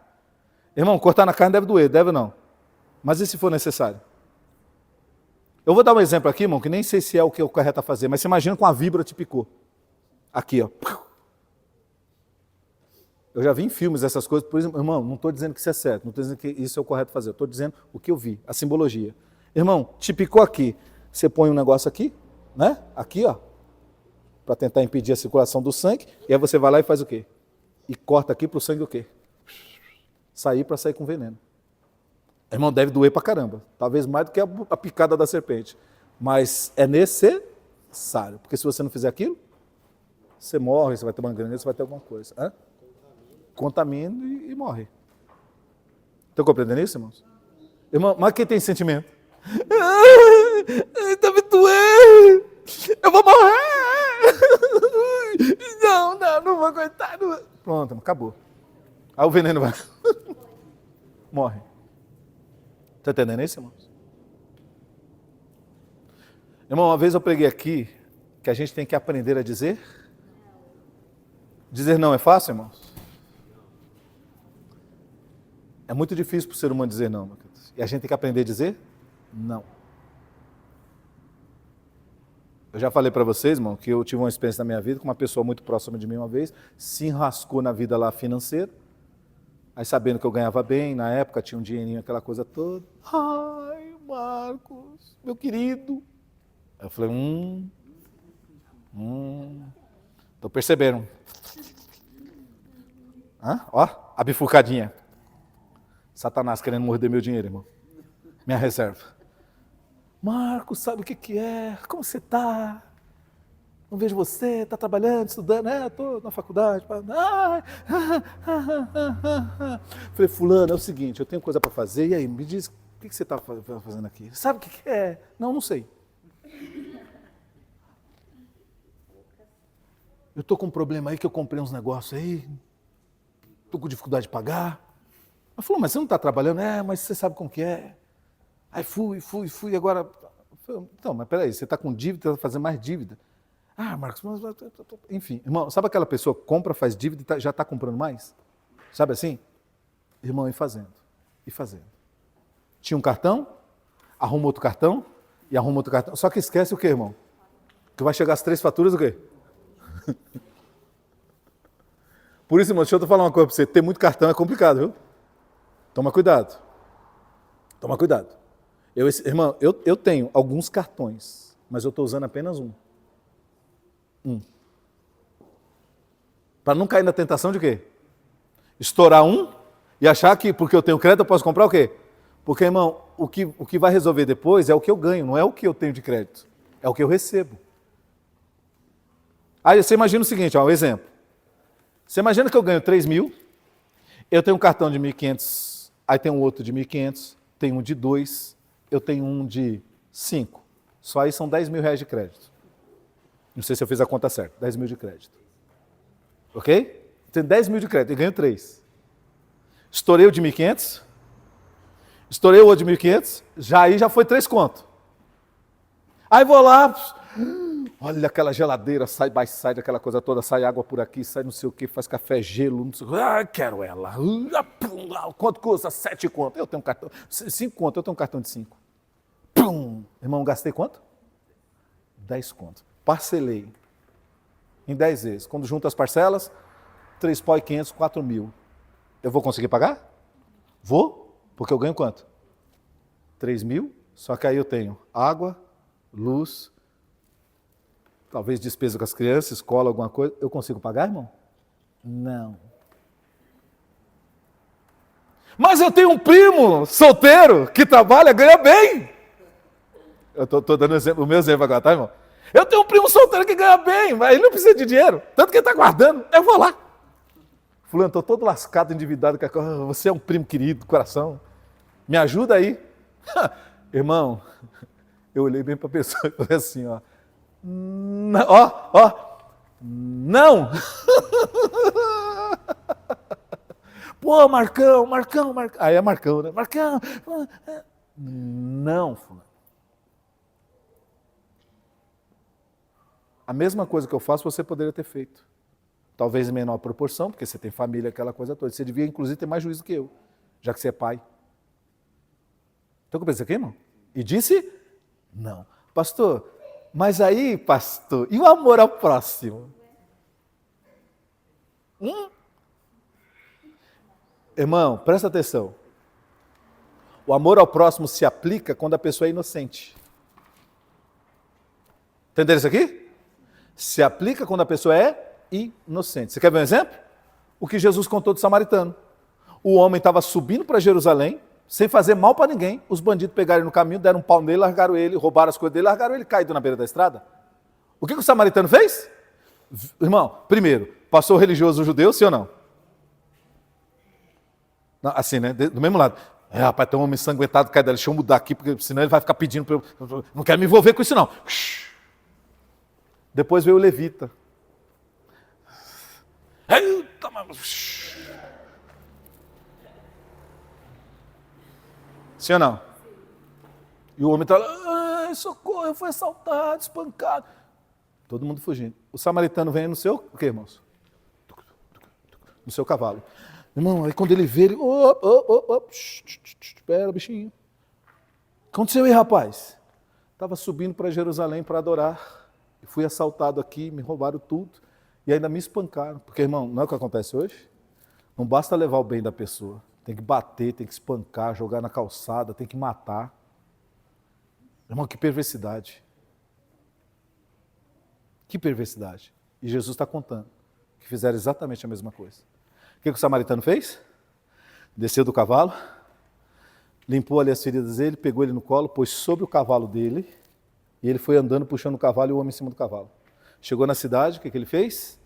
Speaker 1: Irmão, cortar na carne deve doer, deve ou não? Mas e se for necessário? Eu vou dar um exemplo aqui, irmão, que nem sei se é o que é o correto a fazer, mas você imagina com a víbora te picou. Aqui, ó. Eu já vi em filmes essas coisas, por exemplo, irmão, não estou dizendo que isso é certo, não estou dizendo que isso é o correto a fazer, eu estou dizendo o que eu vi, a simbologia. Irmão, te picou aqui, você põe um negócio aqui, né? Aqui, ó, para tentar impedir a circulação do sangue. E aí você vai lá e faz o quê? E corta aqui para o sangue o quê? Sair para sair com veneno. Irmão, deve doer pra caramba. Talvez mais do que a picada da serpente. Mas é necessário. Porque se você não fizer aquilo, você morre, você vai ter uma gangrena, você vai ter alguma coisa. Hã? Contamina e morre. Estão compreendendo isso, irmãos? Irmão, mas quem tem sentimento? Tá me doendo! Eu vou morrer! Não vou aguentar. Não... Pronto, acabou. Aí o veneno vai. Morre. Está entendendo isso, irmãos? Irmão, uma vez eu preguei aqui que a gente tem que aprender a dizer. Dizer não é fácil, irmãos? É muito difícil para o ser humano dizer não, meu querido. E a gente tem que aprender a dizer não. Eu já falei para vocês, irmão, que eu tive uma experiência na minha vida com uma pessoa muito próxima de mim uma vez, se enrascou na vida lá financeira, aí sabendo que eu ganhava bem, na época tinha um dinheirinho, aquela coisa toda. Ai, Marcos, meu querido. Aí eu falei, tô percebendo. Ó, a bifurcadinha. Satanás querendo morder meu dinheiro, irmão. Minha reserva. Marcos, sabe o que é? Como você tá? Não vejo você, tá trabalhando, estudando? Tô na faculdade. Falei, fulano, é o seguinte, eu tenho coisa para fazer, e aí, me diz, o que você tá fazendo aqui? Sabe o que é? Não sei. Eu tô com um problema aí que eu comprei uns negócios aí, tô com dificuldade de pagar. Ela falou, mas você não está trabalhando? Mas você sabe como que é. Aí fui, agora... Então, mas peraí, você está com dívida, está fazendo mais dívida. Marcos, mas... Enfim, irmão, sabe aquela pessoa que compra, faz dívida e já está comprando mais? Sabe assim? Irmão, e fazendo. Tinha um cartão, arruma outro cartão, e arruma outro cartão. Só que esquece o quê, irmão? Que vai chegar as 3 faturas, o quê? Por isso, irmão, deixa eu falar uma coisa para você. Ter muito cartão é complicado, viu? Toma cuidado. Irmão, eu tenho alguns cartões, mas eu estou usando apenas um. Para não cair na tentação de quê? Estourar um e achar que porque eu tenho crédito eu posso comprar o quê? Porque, irmão, o que vai resolver depois é o que eu ganho, não é o que eu tenho de crédito. É o que eu recebo. Aí você imagina o seguinte, um exemplo. Você imagina que eu ganho 3 mil, eu tenho um cartão de 1.500, aí tem um outro de 1.500, tem um de 2, eu tenho um de 5. Só aí são 10 mil reais de crédito. Não sei se eu fiz a conta certa, 10 mil de crédito. Ok? Tenho 10 mil de crédito e ganho 3. Estourei o de 1.500, estourei o outro de 1.500, aí já foi 3 conto. Aí vou lá, olha aquela geladeira, sai daquela coisa toda, sai água por aqui, sai não sei o que, faz café, gelo, não sei o que, quero ela. Quanto custa? 7 conto. Eu tenho um cartão, 5 conto, eu tenho um cartão de 5. Irmão, gastei quanto? 10 conto. Parcelei em 10 vezes. Quando junto as parcelas, 3 pau e 500, 4 mil. Eu vou conseguir pagar? Vou, porque eu ganho quanto? 3 mil, só que aí eu tenho água, luz, talvez despesa com as crianças, escola, alguma coisa. Eu consigo pagar, irmão? Não. Mas eu tenho um primo solteiro que trabalha, ganha bem. Eu estou dando o meu exemplo agora, tá, irmão? Eu tenho um primo solteiro que ganha bem, mas ele não precisa de dinheiro. Tanto que ele está guardando. Eu vou lá. Fulano, estou todo lascado, endividado. Você é um primo querido, coração. Me ajuda aí. Irmão, eu olhei bem para a pessoa e falei assim, ó. Não! Pô, Marcão. Aí é Marcão, né? Marcão! Não, fulano. A mesma coisa que eu faço, você poderia ter feito. Talvez em menor proporção, porque você tem família, aquela coisa toda. Você devia, inclusive, ter mais juízo que eu, já que você é pai. Então, o que eu pensei aqui, irmão? E disse, não. Pastor, mas aí, pastor, e o amor ao próximo? Irmão, presta atenção. O amor ao próximo se aplica quando a pessoa é inocente. Entenderam isso aqui? Se aplica quando a pessoa é inocente. Você quer ver um exemplo? O que Jesus contou do samaritano. O homem estava subindo para Jerusalém, sem fazer mal para ninguém. Os bandidos pegaram ele no caminho, deram um pau nele, largaram ele, roubaram as coisas dele, largaram ele caído na beira da estrada. O que o samaritano fez? Irmão, primeiro, passou o religioso judeu, sim ou não? Não, assim, né? Do mesmo lado. Rapaz, tem um homem ensanguentado, cai dali, deixa eu mudar aqui, porque senão ele vai ficar pedindo para eu... Não quero me envolver com isso, não. Depois veio o levita. Eita, sim ou não? E o homem está lá, ai, socorro, eu fui assaltado, espancado. Todo mundo fugindo. O samaritano vem no seu, o que, irmãos? No seu cavalo. Irmão, aí quando ele vê, ele... Espera, bichinho. O que aconteceu aí, rapaz? Estava subindo para Jerusalém para adorar. E fui assaltado aqui, me roubaram tudo. E ainda me espancaram. Porque, irmão, não é o que acontece hoje? Não basta levar o bem da pessoa. Tem que bater, tem que espancar, jogar na calçada, tem que matar. Irmão, que perversidade. Que perversidade. E Jesus está contando que fizeram exatamente a mesma coisa. O que o samaritano fez? Desceu do cavalo, limpou ali as feridas dele, pegou ele no colo, pôs sobre o cavalo dele, e ele foi andando, puxando o cavalo e o homem em cima do cavalo. Chegou na cidade, o que ele fez?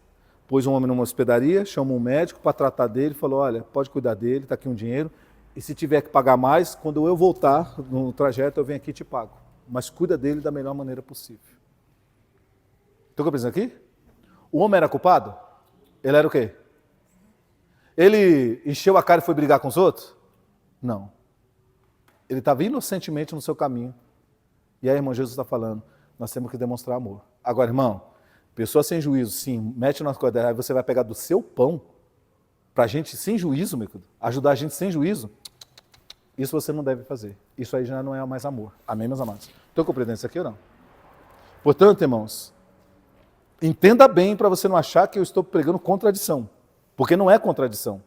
Speaker 1: Pôs um homem numa hospedaria, chamou um médico para tratar dele, falou, olha, pode cuidar dele, está aqui um dinheiro, e se tiver que pagar mais, quando eu voltar no trajeto, eu venho aqui e te pago. Mas cuida dele da melhor maneira possível. Estou pensando aqui? O homem era culpado? Ele era o quê? Ele encheu a cara e foi brigar com os outros? Não. Ele estava inocentemente no seu caminho. E aí, irmão, Jesus está falando, nós temos que demonstrar amor. Agora, irmão, pessoa sem juízo, sim, mete nas coisas, aí você vai pegar do seu pão para a gente sem juízo, meu querido, ajudar a gente sem juízo, isso você não deve fazer. Isso aí já não é mais amor. Amém, meus amados? Estou compreendendo isso aqui ou não? Portanto, irmãos, entenda bem para você não achar que eu estou pregando contradição. Porque não é contradição.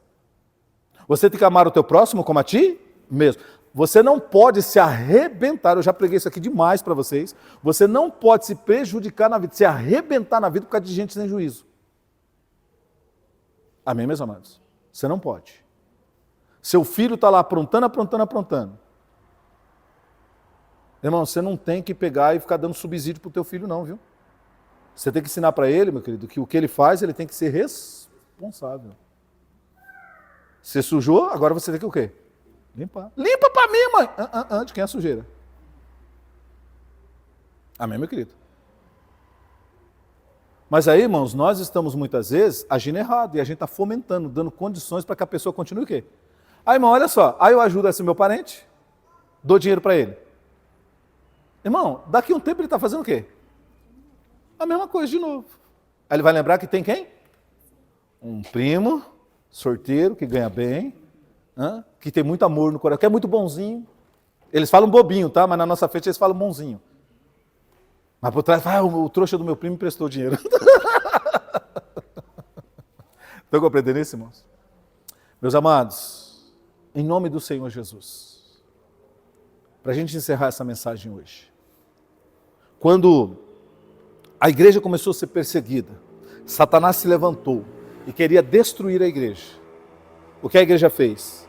Speaker 1: Você tem que amar o teu próximo como a ti mesmo. Você não pode se arrebentar, eu já preguei isso aqui demais para vocês, você não pode se prejudicar na vida, se arrebentar na vida por causa de gente sem juízo. Amém, meus amados? Você não pode. Seu filho está lá aprontando. Irmão, você não tem que pegar e ficar dando subsídio para o teu filho não, viu? Você tem que ensinar para ele, meu querido, que o que ele faz, ele tem que ser responsável. Você sujou, agora você tem que o quê? Limpar. Limpa para mim, mãe! De quem é a sujeira? Amém, meu querido? Mas aí, irmãos, nós estamos muitas vezes agindo errado e a gente está fomentando, dando condições para que a pessoa continue o quê? Aí, irmão, olha só, aí eu ajudo esse meu parente, dou dinheiro para ele. Irmão, daqui a um tempo ele está fazendo o quê? A mesma coisa de novo. Aí ele vai lembrar que tem quem? Um primo, sorteiro, que ganha bem, que tem muito amor no coração, que é muito bonzinho. Eles falam bobinho, tá? Mas na nossa frente eles falam bonzinho. Mas por trás, o trouxa do meu primo emprestou dinheiro. Estão compreendendo isso, irmãos? Meus amados, em nome do Senhor Jesus, para a gente encerrar essa mensagem hoje, quando a igreja começou a ser perseguida, Satanás se levantou e queria destruir a igreja. O que a igreja fez?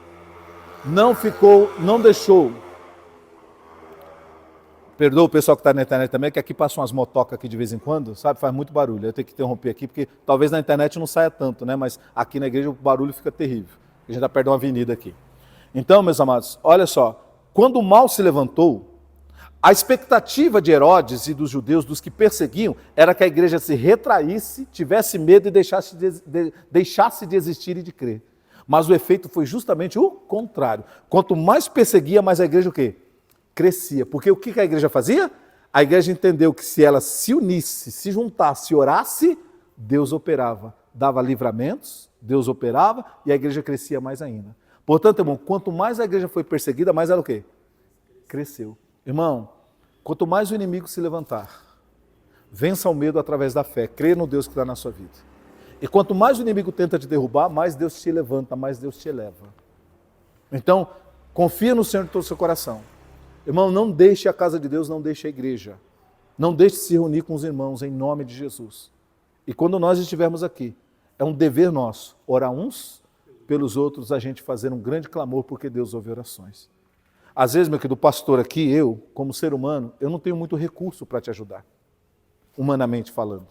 Speaker 1: Não deixou. Perdoa o pessoal que está na internet também, que aqui passam umas motocas aqui de vez em quando, sabe? Faz muito barulho. Eu tenho que interromper aqui, porque talvez na internet não saia tanto, né? Mas aqui na igreja o barulho fica terrível. A gente está perto de uma avenida aqui. Então, meus amados, olha só. Quando o mal se levantou, a expectativa de Herodes e dos judeus, dos que perseguiam, era que a igreja se retraísse, tivesse medo e deixasse de existir e de crer. Mas o efeito foi justamente o contrário. Quanto mais perseguia, mais a igreja o quê? Crescia. Porque o que a igreja fazia? A igreja entendeu que se ela se unisse, se juntasse, orasse, Deus operava. Dava livramentos, Deus operava e a igreja crescia mais ainda. Portanto, irmão, quanto mais a igreja foi perseguida, mais ela o quê? Cresceu. Irmão, quanto mais o inimigo se levantar, vença o medo através da fé, crê no Deus que está na sua vida. E quanto mais o inimigo tenta te derrubar, mais Deus te levanta, mais Deus te eleva. Então, confia no Senhor de todo o seu coração. Irmão, não deixe a casa de Deus, não deixe a igreja. Não deixe de se reunir com os irmãos em nome de Jesus. E quando nós estivermos aqui, é um dever nosso orar uns pelos outros, a gente fazer um grande clamor porque Deus ouve orações. Às vezes, meu querido pastor, aqui eu, como ser humano, eu não tenho muito recurso para te ajudar, humanamente falando.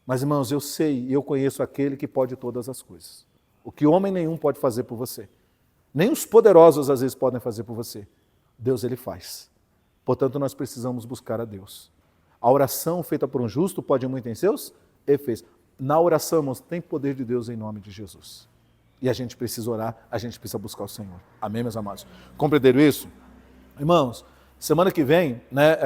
Speaker 1: Mas, irmãos, eu sei e eu conheço aquele que pode todas as coisas. O que homem nenhum pode fazer por você. Nem os poderosos, às vezes, podem fazer por você. Deus, ele faz. Portanto, nós precisamos buscar a Deus. A oração feita por um justo pode muito em seus efeitos. Na oração, irmãos, tem poder de Deus em nome de Jesus. E a gente precisa orar, a gente precisa buscar o Senhor. Amém, meus amados? Compreenderam isso? Irmãos, semana que vem, né,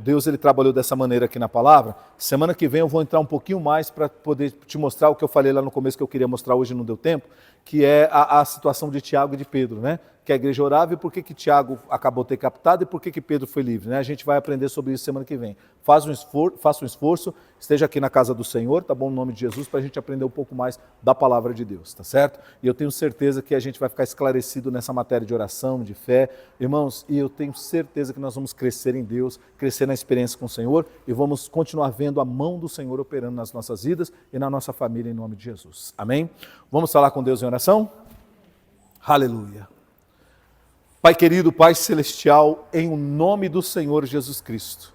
Speaker 1: Deus ele trabalhou dessa maneira aqui na palavra. Semana que vem eu vou entrar um pouquinho mais para poder te mostrar o que eu falei lá no começo que eu queria mostrar hoje e não deu tempo, que é a situação de Tiago e de Pedro, né? Que a igreja orava e por que Tiago acabou ter captado e por que Pedro foi livre, né? A gente vai aprender sobre isso semana que vem. Faça um esforço, esteja aqui na casa do Senhor, tá bom? No nome de Jesus, para a gente aprender um pouco mais da palavra de Deus, tá certo? E eu tenho certeza que a gente vai ficar esclarecido nessa matéria de oração, de fé. Irmãos, e eu tenho certeza que nós vamos crescer em Deus, crescer na experiência com o Senhor e vamos continuar vendo a mão do Senhor operando nas nossas vidas e na nossa família em nome de Jesus. Amém? Vamos falar com Deus em oração? Aleluia. Pai querido, Pai celestial, em o nome do Senhor Jesus Cristo.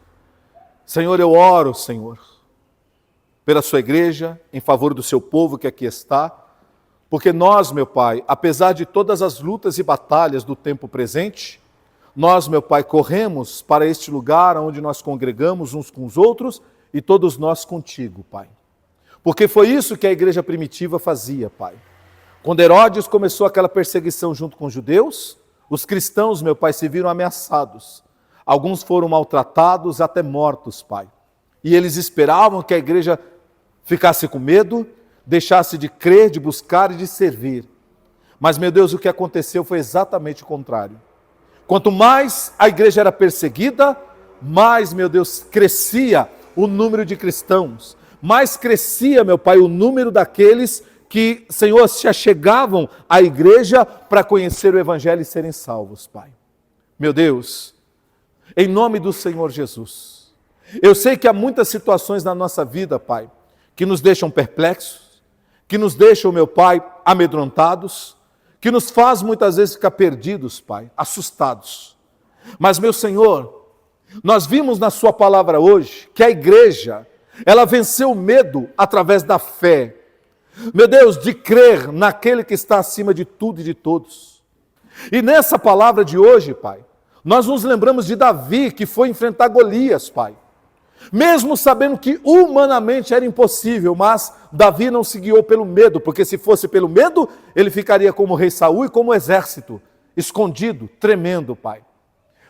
Speaker 1: Senhor, eu oro, Senhor, pela sua igreja, em favor do seu povo que aqui está, porque nós, meu Pai, apesar de todas as lutas e batalhas do tempo presente, nós, meu Pai, corremos para este lugar onde nós congregamos uns com os outros e todos nós contigo, Pai. Porque foi isso que a igreja primitiva fazia, Pai. Quando Herodes começou aquela perseguição junto com os judeus, os cristãos, meu Pai, se viram ameaçados. Alguns foram maltratados, até mortos, Pai. E eles esperavam que a igreja ficasse com medo, deixasse de crer, de buscar e de servir. Mas, meu Deus, o que aconteceu foi exatamente o contrário. Quanto mais a igreja era perseguida, mais, meu Deus, crescia o número de cristãos. Mais crescia, meu Pai, o número daqueles que, Senhor, se achegavam à igreja para conhecer o Evangelho e serem salvos, Pai. Meu Deus, em nome do Senhor Jesus, eu sei que há muitas situações na nossa vida, Pai, que nos deixam perplexos, que nos deixam, meu Pai, amedrontados, que nos faz muitas vezes ficar perdidos, Pai, assustados. Mas, meu Senhor, nós vimos na sua palavra hoje que a igreja, ela venceu o medo através da fé. Meu Deus, de crer naquele que está acima de tudo e de todos. E nessa palavra de hoje, Pai, nós nos lembramos de Davi, que foi enfrentar Golias, Pai. Mesmo sabendo que humanamente era impossível, mas Davi não se guiou pelo medo, porque se fosse pelo medo, ele ficaria como o rei Saul e como o exército, escondido, tremendo, Pai.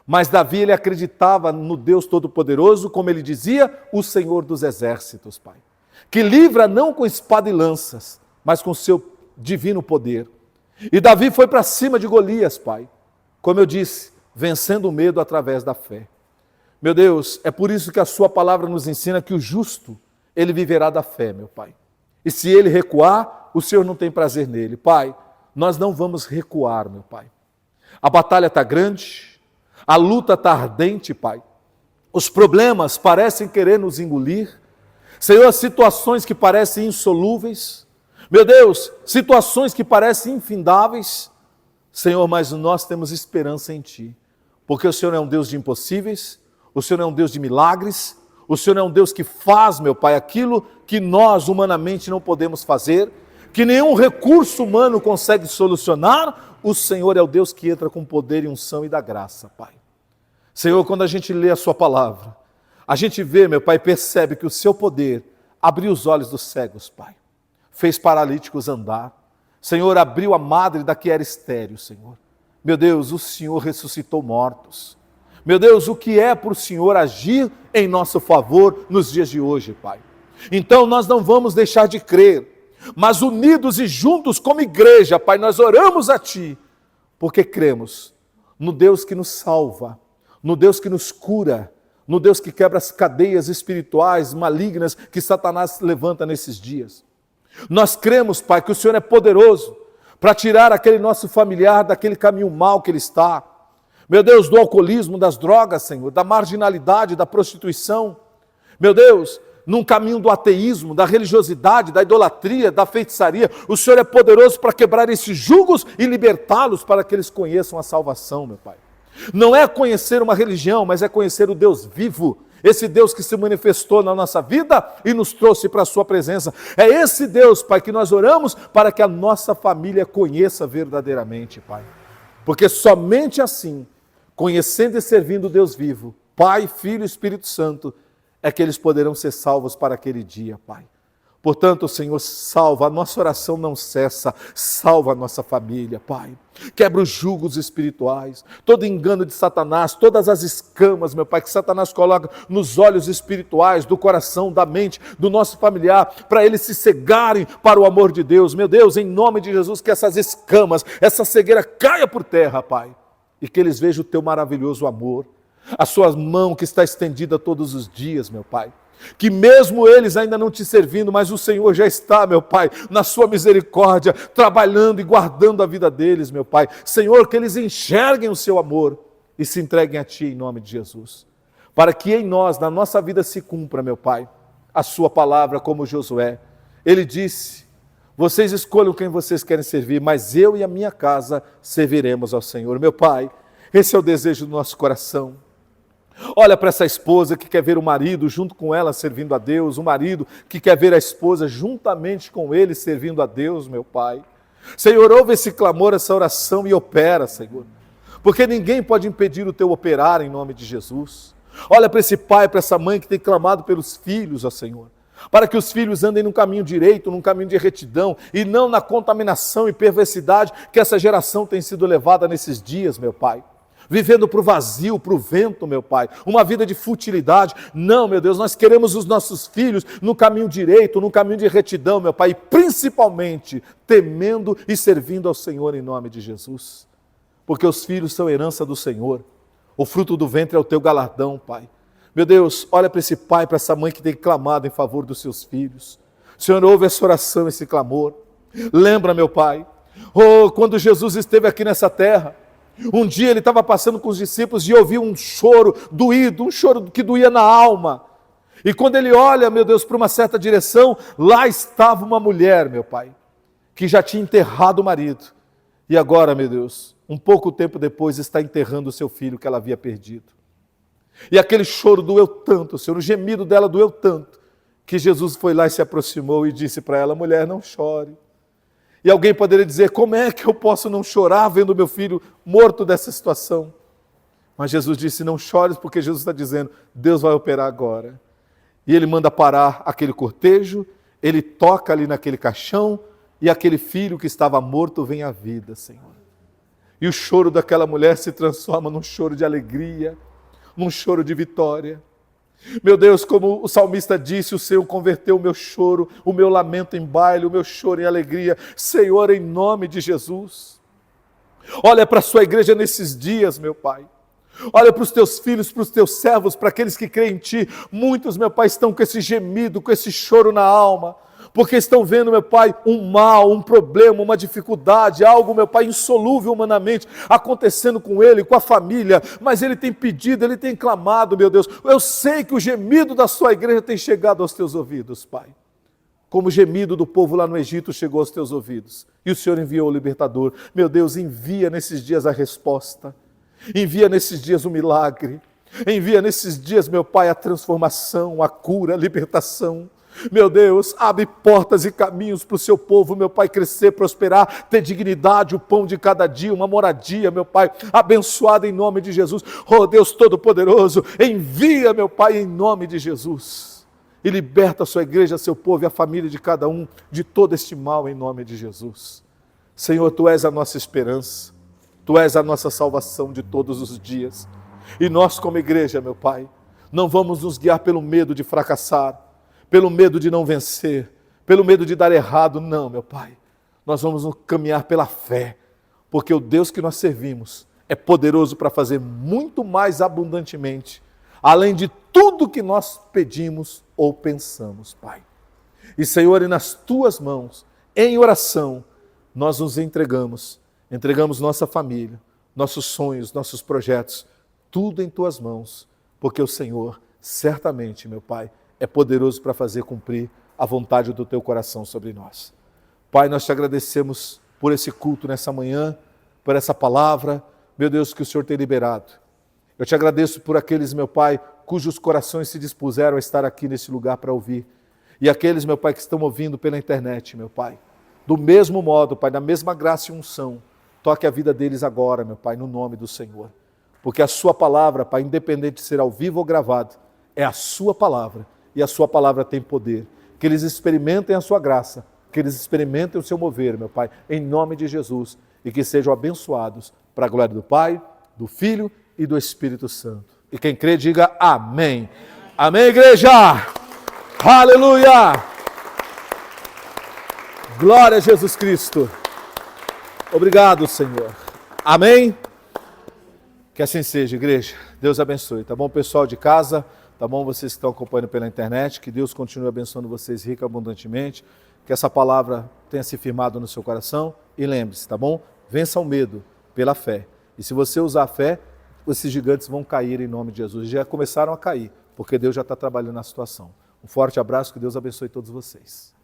Speaker 1: Mas Davi, ele acreditava no Deus Todo-Poderoso, como ele dizia, o Senhor dos exércitos, Pai. Que livra não com espada e lanças, mas com seu divino poder. E Davi foi para cima de Golias, Pai. Como eu disse, vencendo o medo através da fé. Meu Deus, é por isso que a sua palavra nos ensina que o justo, ele viverá da fé, meu Pai. E se ele recuar, o Senhor não tem prazer nele. Pai, nós não vamos recuar, meu Pai. A batalha está grande, a luta está ardente, Pai. Os problemas parecem querer nos engolir. Senhor, situações que parecem insolúveis. Meu Deus, situações que parecem infindáveis. Senhor, mas nós temos esperança em Ti. Porque o Senhor é um Deus de impossíveis, o Senhor é um Deus de milagres, o Senhor é um Deus que faz, meu Pai, aquilo que nós humanamente não podemos fazer, que nenhum recurso humano consegue solucionar. O Senhor é o Deus que entra com poder e unção e dá graça, Pai. Senhor, quando a gente lê a sua palavra, a gente vê, meu Pai, percebe que o seu poder abriu os olhos dos cegos, Pai. Fez paralíticos andar. Senhor, abriu a madre da que era estéril, Senhor. Meu Deus, o Senhor ressuscitou mortos. Meu Deus, o que é para o Senhor agir em nosso favor nos dias de hoje, Pai? Então nós não vamos deixar de crer, mas unidos e juntos como igreja, Pai, nós oramos a Ti, porque cremos no Deus que nos salva, no Deus que nos cura, no Deus que quebra as cadeias espirituais malignas que Satanás levanta nesses dias. Nós cremos, Pai, que o Senhor é poderoso para tirar aquele nosso familiar daquele caminho mau que ele está. Meu Deus, do alcoolismo, das drogas, Senhor, da marginalidade, da prostituição. Meu Deus, num caminho do ateísmo, da religiosidade, da idolatria, da feitiçaria. O Senhor é poderoso para quebrar esses jugos e libertá-los para que eles conheçam a salvação, meu Pai. Não é conhecer uma religião, mas é conhecer o Deus vivo. Esse Deus que se manifestou na nossa vida e nos trouxe para a sua presença. É esse Deus, Pai, que nós oramos para que a nossa família conheça verdadeiramente, Pai. Porque somente assim, conhecendo e servindo o Deus vivo, Pai, Filho e Espírito Santo, é que eles poderão ser salvos para aquele dia, Pai. Portanto, Senhor, salva, a nossa oração não cessa, salva a nossa família, Pai. Quebra os julgos espirituais, todo engano de Satanás, todas as escamas, meu Pai, que Satanás coloca nos olhos espirituais, do coração, da mente, do nosso familiar, para eles se cegarem para o amor de Deus. Meu Deus, em nome de Jesus, que essas escamas, essa cegueira caia por terra, Pai, e que eles vejam o Teu maravilhoso amor, a Sua mão que está estendida todos os dias, meu Pai. Que mesmo eles ainda não te servindo, mas o Senhor já está, meu Pai, na sua misericórdia, trabalhando e guardando a vida deles, meu Pai. Senhor, que eles enxerguem o seu amor e se entreguem a Ti em nome de Jesus. Para que em nós, na nossa vida se cumpra, meu Pai, a sua palavra como Josué. Ele disse, vocês escolham quem vocês querem servir, mas eu e a minha casa serviremos ao Senhor. Meu Pai, esse é o desejo do nosso coração. Olha para essa esposa que quer ver o marido junto com ela servindo a Deus, o marido que quer ver a esposa juntamente com ele servindo a Deus, meu Pai. Senhor, ouve esse clamor, essa oração e opera, Senhor. Porque ninguém pode impedir o Teu operar em nome de Jesus. Olha para esse pai, para essa mãe que tem clamado pelos filhos, ó Senhor. Para que os filhos andem num caminho direito, num caminho de retidão e não na contaminação e perversidade que essa geração tem sido levada nesses dias, meu Pai. Vivendo para o vazio, para o vento, meu Pai, uma vida de futilidade. Não, meu Deus, nós queremos os nossos filhos no caminho direito, no caminho de retidão, meu Pai, e principalmente temendo e servindo ao Senhor em nome de Jesus. Porque os filhos são herança do Senhor, o fruto do ventre é o Teu galardão, Pai. Meu Deus, olha para esse pai, para essa mãe que tem clamado em favor dos seus filhos. Senhor, ouve essa oração, esse clamor. Lembra, meu Pai, quando Jesus esteve aqui nessa terra, um dia ele estava passando com os discípulos e ouviu um choro doído, um choro que doía na alma. E quando ele olha, meu Deus, para uma certa direção, lá estava uma mulher, meu Pai, que já tinha enterrado o marido. E agora, meu Deus, um pouco tempo depois está enterrando o seu filho que ela havia perdido. E aquele choro doeu tanto, Senhor, o gemido dela doeu tanto, que Jesus foi lá e se aproximou e disse para ela, mulher, não chore. E alguém poderia dizer, como é que eu posso não chorar vendo meu filho morto dessa situação? Mas Jesus disse, não chores, porque Jesus está dizendo, Deus vai operar agora. E Ele manda parar aquele cortejo, Ele toca ali naquele caixão, e aquele filho que estava morto vem à vida, Senhor. E o choro daquela mulher se transforma num choro de alegria, num choro de vitória. Meu Deus, como o salmista disse, o Senhor converteu o meu choro, o meu lamento em baile, o meu choro em alegria. Senhor, em nome de Jesus. Olha para a sua igreja nesses dias, meu Pai. Olha para os Teus filhos, para os Teus servos, para aqueles que creem em Ti. Muitos, meu Pai, estão com esse gemido, com esse choro na alma. Porque estão vendo, meu Pai, um mal, um problema, uma dificuldade, algo, meu Pai, insolúvel humanamente, acontecendo com ele, com a família, mas ele tem pedido, ele tem clamado, meu Deus. Eu sei que o gemido da sua igreja tem chegado aos Teus ouvidos, Pai. Como o gemido do povo lá no Egito chegou aos Teus ouvidos. E o Senhor enviou o libertador. Meu Deus, envia nesses dias a resposta. Envia nesses dias o milagre. Envia nesses dias, meu Pai, a transformação, a cura, a libertação. Meu Deus, abre portas e caminhos para o seu povo, meu Pai, crescer, prosperar, ter dignidade, o pão de cada dia, uma moradia, meu Pai, abençoada em nome de Jesus. Oh Deus Todo-Poderoso, envia, meu Pai, em nome de Jesus. E liberta a sua igreja, seu povo e a família de cada um de todo este mal em nome de Jesus. Senhor, Tu és a nossa esperança, Tu és a nossa salvação de todos os dias. E nós como igreja, meu Pai, não vamos nos guiar pelo medo de fracassar, pelo medo de não vencer, pelo medo de dar errado, não, meu Pai. Nós vamos caminhar pela fé, porque o Deus que nós servimos é poderoso para fazer muito mais abundantemente, além de tudo que nós pedimos ou pensamos, Pai. E Senhor, e nas Tuas mãos, em oração, nós nos entregamos nossa família, nossos sonhos, nossos projetos, tudo em tuas mãos, porque o Senhor, certamente, meu Pai, é poderoso para fazer cumprir a vontade do teu coração sobre nós. Pai, nós te agradecemos por esse culto nessa manhã, por essa palavra, meu Deus, que o Senhor tem liberado. Eu te agradeço por aqueles, meu Pai, cujos corações se dispuseram a estar aqui nesse lugar para ouvir. E aqueles, meu Pai, que estão ouvindo pela internet, meu Pai. Do mesmo modo, Pai, na mesma graça e unção, toque a vida deles agora, meu Pai, no nome do Senhor. Porque a sua palavra, Pai, independente de ser ao vivo ou gravado, é a sua palavra. E a sua palavra tem poder. Que eles experimentem a sua graça, que eles experimentem o seu mover, meu Pai, em nome de Jesus. E que sejam abençoados para a glória do Pai, do Filho e do Espírito Santo. E quem crê, diga amém. Amém, igreja! Aleluia! Glória a Jesus Cristo. Obrigado, Senhor. Amém? Que assim seja, igreja. Deus abençoe. Tá bom, pessoal de casa? Tá bom, vocês que estão acompanhando pela internet? Que Deus continue abençoando vocês rica e abundantemente. Que essa palavra tenha se firmado no seu coração. E lembre-se, tá bom? Vença o medo pela fé. E se você usar a fé, esses gigantes vão cair em nome de Jesus. Já começaram a cair, porque Deus já está trabalhando na situação. Um forte abraço, que Deus abençoe todos vocês.